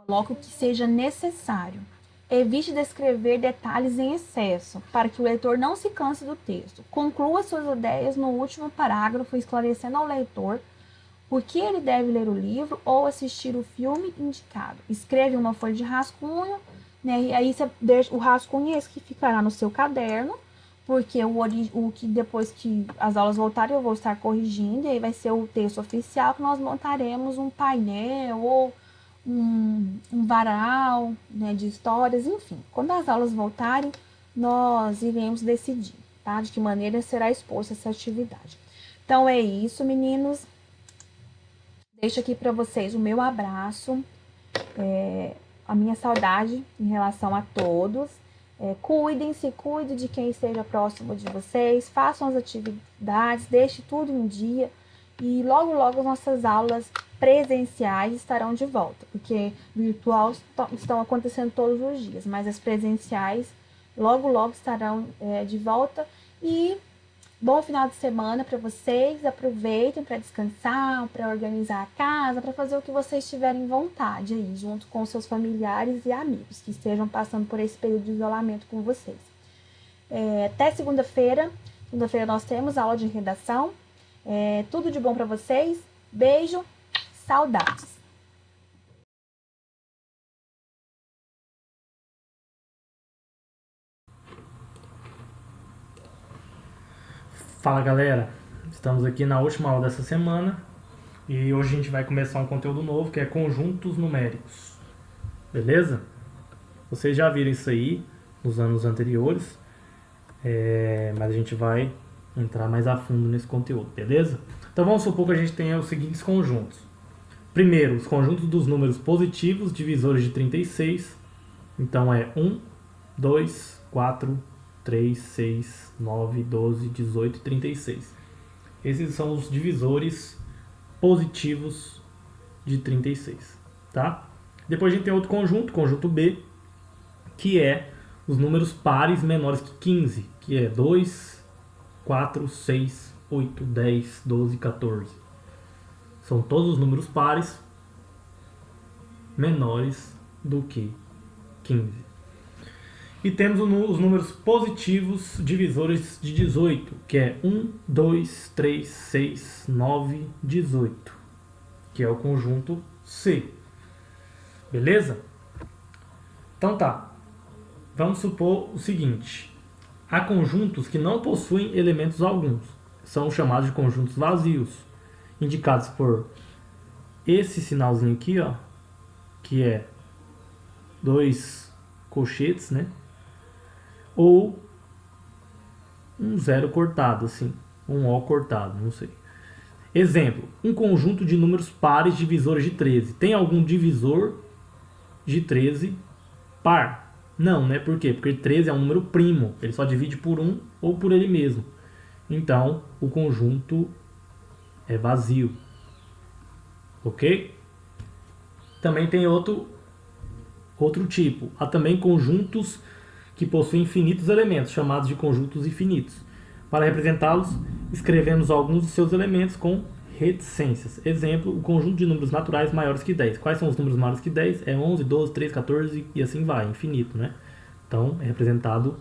Coloque o que seja necessário. Evite descrever detalhes em excesso, para que o leitor não se canse do texto. Conclua suas ideias no último parágrafo, esclarecendo ao leitor por que ele deve ler o livro ou assistir o filme indicado. Escreve uma folha de rascunho, né? E aí você deixa, o rascunho é esse que ficará no seu caderno, porque o que depois que as aulas voltarem eu vou estar corrigindo, e aí vai ser o texto oficial que nós montaremos um painel ou um varal, né, de histórias, enfim. Quando as aulas voltarem, nós iremos decidir, tá? De que maneira será exposta essa atividade. Então é isso, meninos. Deixo aqui para vocês o meu abraço, a minha saudade em relação a todos. Cuidem-se, cuide de quem esteja próximo de vocês, façam as atividades, deixe tudo em dia e logo, logo as nossas aulas presenciais estarão de volta, porque virtual estão acontecendo todos os dias, mas as presenciais logo, logo estarão de volta. E bom final de semana para vocês, aproveitem para descansar, para organizar a casa, para fazer o que vocês tiverem vontade aí, junto com seus familiares e amigos que estejam passando por esse período de isolamento com vocês. Até segunda-feira. Segunda-feira nós temos aula de redação. Tudo de bom para vocês. Beijo, saudades. Fala galera, estamos aqui na última aula dessa semana e hoje a gente vai começar um conteúdo novo que é conjuntos numéricos, beleza? Vocês já viram isso aí nos anos anteriores, mas a gente vai entrar mais a fundo nesse conteúdo, beleza? Então vamos supor que a gente tenha os seguintes conjuntos. Primeiro, os conjuntos dos números positivos divisores de 36, então é 1, 2, 4, 3, 6, 9, 12, 18 e 36. Esses são os divisores positivos de 36, tá? Depois a gente tem outro conjunto, conjunto B, que é os números pares menores que 15, que é 2, 4, 6, 8, 10, 12 e 14. São todos os números pares menores do que 15. E temos os números positivos divisores de 18, que é 1, 2, 3, 6, 9, 18, que é o conjunto C. Beleza? Então tá. Vamos supor o seguinte. há conjuntos que não possuem elementos alguns. São chamados de conjuntos vazios, indicados por esse sinalzinho aqui, ó, que é 2 colchetes, né? Ou um zero cortado, assim, um O cortado, não sei. Exemplo, um conjunto de números pares divisores de 13. Tem algum divisor de 13 par? Não, né? Por quê? Porque 13 é um número primo, ele só divide por um ou por ele mesmo. Então, o conjunto é vazio. Ok? Também tem outro tipo. Há também conjuntos que possuem infinitos elementos, chamados de conjuntos infinitos. Para representá-los, escrevemos alguns de seus elementos com reticências. Exemplo, o conjunto de números naturais maiores que 10. Quais são os números maiores que 10? É 11, 12, 13, 14 e assim vai, infinito, né? Então, é representado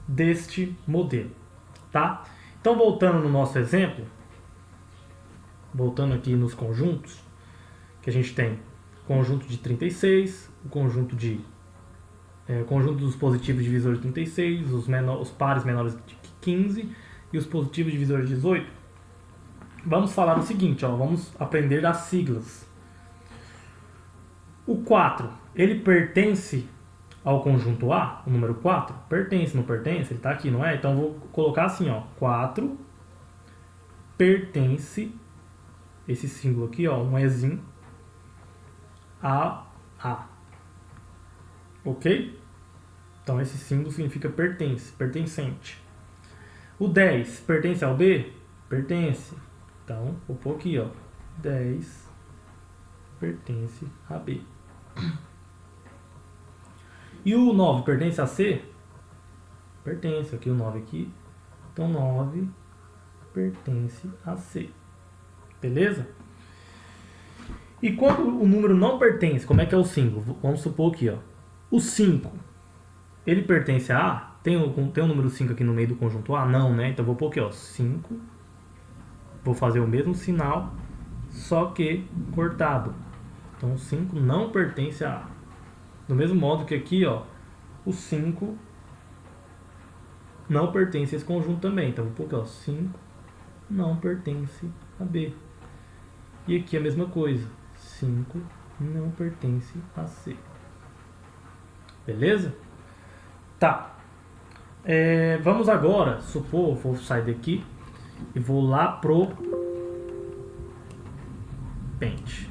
deste modelo, tá? Então, voltando no nosso exemplo, voltando aqui nos conjuntos, que a gente tem o conjunto de 36, o conjunto dos positivos divisores de 36, os pares menores de 15 e os positivos divisores de 18. Vamos falar o seguinte, ó, vamos aprender as siglas. O 4, ele pertence ao conjunto A, o número 4? Pertence, não pertence? Ele está aqui, não é? Então vou colocar assim, ó, 4 pertence, esse símbolo aqui, ó, um Ezinho, a A. Ok? Então esse símbolo significa pertence, pertencente. O 10 pertence ao B? Pertence. Então, vou pôr aqui, ó. 10 pertence a B. E o 9 pertence a C? Pertence. Aqui o 9 aqui. Então, 9 pertence a C. Beleza? E quando o número não pertence, como é que é o símbolo? Vamos supor aqui, ó. O 5, ele pertence a A? Tem o número 5 aqui no meio do conjunto A? Não, né? Então, vou pôr aqui, ó. 5. Vou fazer o mesmo sinal, só que cortado. Então, o 5 não pertence a A. Do mesmo modo que aqui, ó, o 5 não pertence a esse conjunto também. Então, vou pôr aqui, ó. 5 não pertence a B. E aqui a mesma coisa. 5 não pertence a C. Beleza? Tá. Vamos agora supor, vou sair daqui e vou lá pro Paint.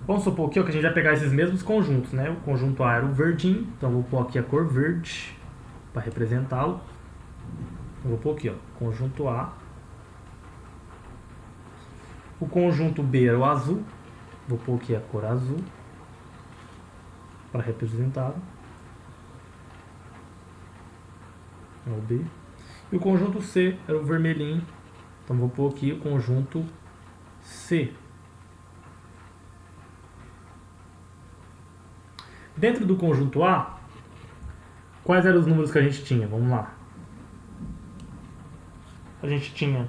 Vamos supor aqui, ó, que a gente vai pegar esses mesmos conjuntos, né? O conjunto A era o verdinho, então vou pôr aqui a cor verde para representá-lo. Vou pôr aqui, ó, conjunto A. O conjunto B era o azul, vou pôr aqui a cor azul para representá-lo. É o B. E o conjunto C era o vermelhinho, então vou pôr aqui o conjunto C. Dentro do conjunto A, quais eram os números que a gente tinha? Vamos lá. A gente tinha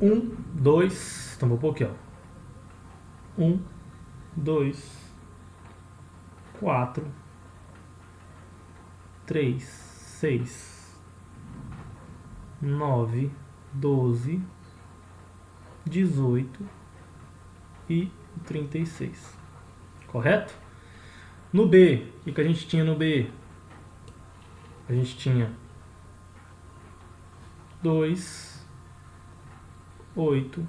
1, 2, então vou pôr aqui, ó. 1, 2, 4, 3, 6, 9, 12, 18 e 36. Correto? No B, o que a gente tinha no B? A gente tinha 2, 8,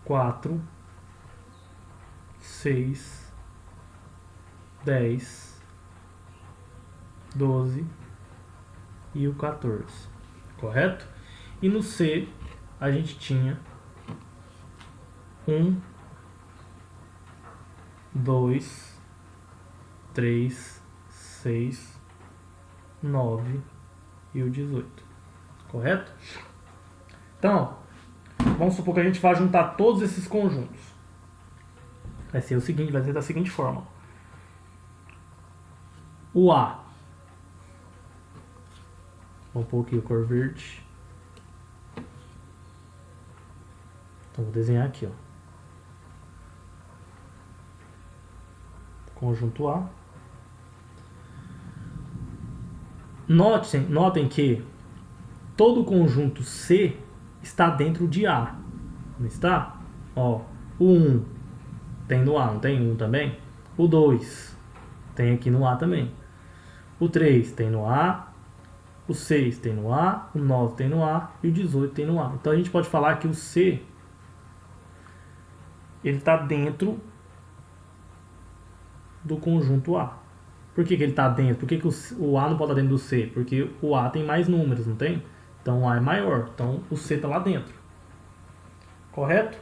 4, 6, 10, 12 e o 14. Correto? E no C, a gente tinha 1, 2, 3, 6, 9 e o 18. Correto? Então, vamos supor que a gente vai juntar todos esses conjuntos. Vai ser o seguinte, vai ser da seguinte forma. O A. Vamos pôr aqui a cor verde. Então, vou desenhar aqui, ó. Conjunto A. Notem que todo conjunto C está dentro de A. Não está? Ó, o 1 tem no A, não tem 1 também? O 2 tem aqui no A também. O 3 tem no A. O 6 tem no A. O 9 tem no A. E o 18 tem no A. Então a gente pode falar que o C ele está dentro do conjunto A. Por que ele está dentro? Por que o A não pode estar dentro do C? Porque o A tem mais números, não tem? Então o A é maior. Então o C está lá dentro. Correto?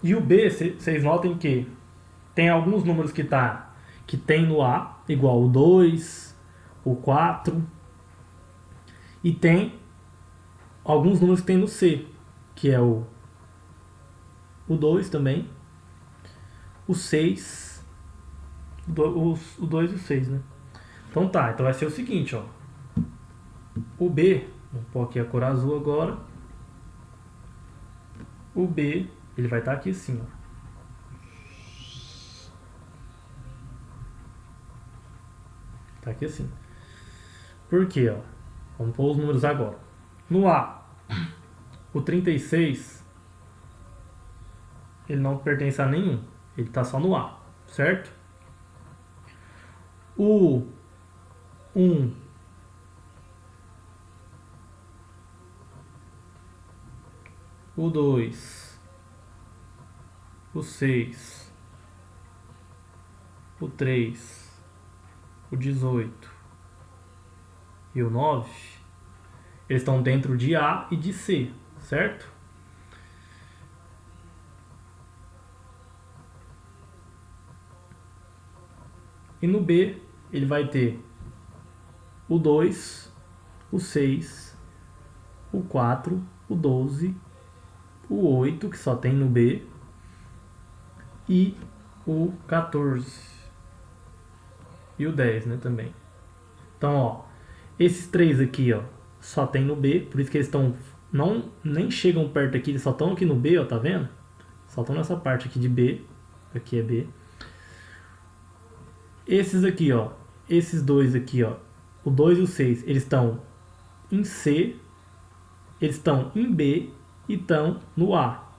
E o B, vocês notem que tem alguns números que tem no A, igual o 2, o 4. E tem alguns números que tem no C, que é o 2 também, o 6, o 2 e o 6, né? Então tá, então vai ser o seguinte, ó. O B, vou pôr aqui a cor azul agora. O B, ele vai estar aqui assim, ó. Tá aqui assim. Por quê, ó? Vamos pôr os números agora. No A, o 36, ele não pertence a nenhum. Ele está só no A, certo? O 1, o 2, o 6, o 3, o 18 e o 9, eles estão dentro de A e de C, certo? E no B, ele vai ter o 2, o 6, o 4, o 12, o 8, que só tem no B, e o 14. E o 10, né, também. Então, ó, esses três aqui, ó, só tem no B, por isso que eles estão, nem chegam perto aqui, eles só estão aqui no B, ó, tá vendo? Só estão nessa parte aqui de B, aqui é B. Esses aqui, ó, esses dois aqui, ó, o 2 e o 6, eles estão em C, eles estão em B e estão no A.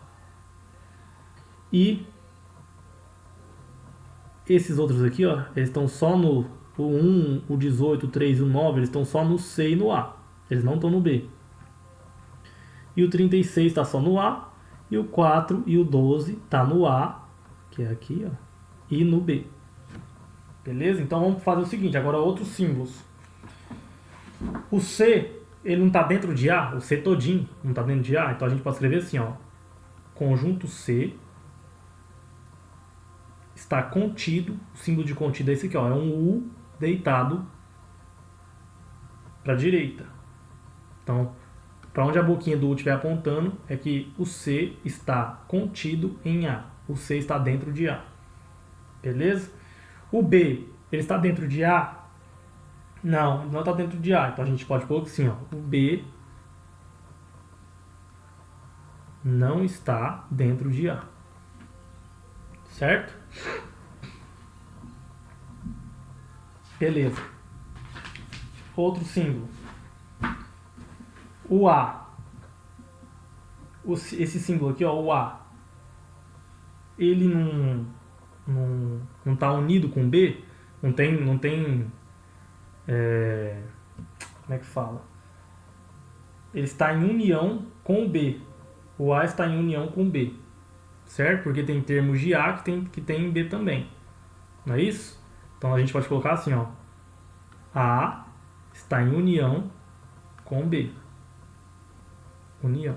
E esses outros aqui, ó, eles estão só no o 1, o 18, o 3 e o 9, eles estão só no C e no A. Eles não estão no B. E o 36 está só no A, e o 4 e o 12 está no A, que é aqui, ó, e no B. Beleza? Então vamos fazer o seguinte, agora outros símbolos. O C, ele não está dentro de A, o C todinho não está dentro de A, então a gente pode escrever assim, ó. Conjunto C está contido, o símbolo de contido é esse aqui, ó, é um U deitado para a direita. Então, para onde a boquinha do U estiver apontando, é que o C está contido em A. O C está dentro de A. Beleza? O B, ele está dentro de A? Não, ele não está dentro de A. Então a gente pode pôr assim, ó. O B não está dentro de A. Certo? Beleza. Outro símbolo. O A. Esse símbolo aqui, ó, o A. Ele não está unido com o B? Não tem como é que fala? Ele está em união com o B. O A está em união com o B. Certo? Porque tem termos de A que tem em B também. Não é isso? Então a gente pode colocar assim, ó. A está em união com B. União.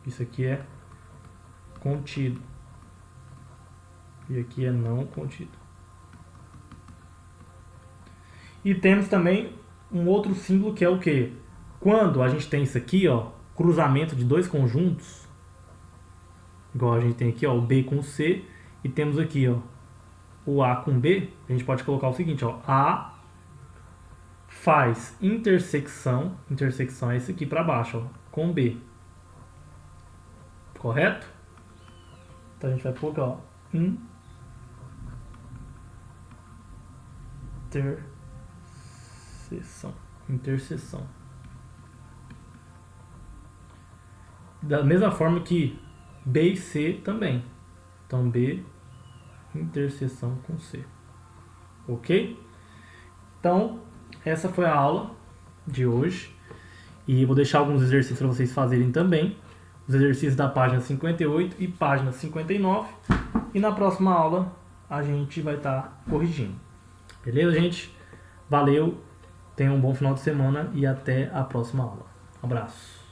Isso aqui é contido. E aqui é não contido. E temos também um outro símbolo que é o quê? Quando a gente tem isso aqui, ó, cruzamento de dois conjuntos, igual a gente tem aqui, ó, o B com o C, e temos aqui, ó, o A com B, a gente pode colocar o seguinte, ó, A faz intersecção é esse aqui para baixo, ó, com B. Correto? Então a gente vai colocar, ó, Interseção. Da mesma forma que B e C também. Então, B, interseção com C. Ok? Então, essa foi a aula de hoje. E vou deixar alguns exercícios para vocês fazerem também. Os exercícios da página 58 e página 59. E na próxima aula a gente vai estar corrigindo. Beleza, gente? Valeu, tenham um bom final de semana e até a próxima aula. Um abraço.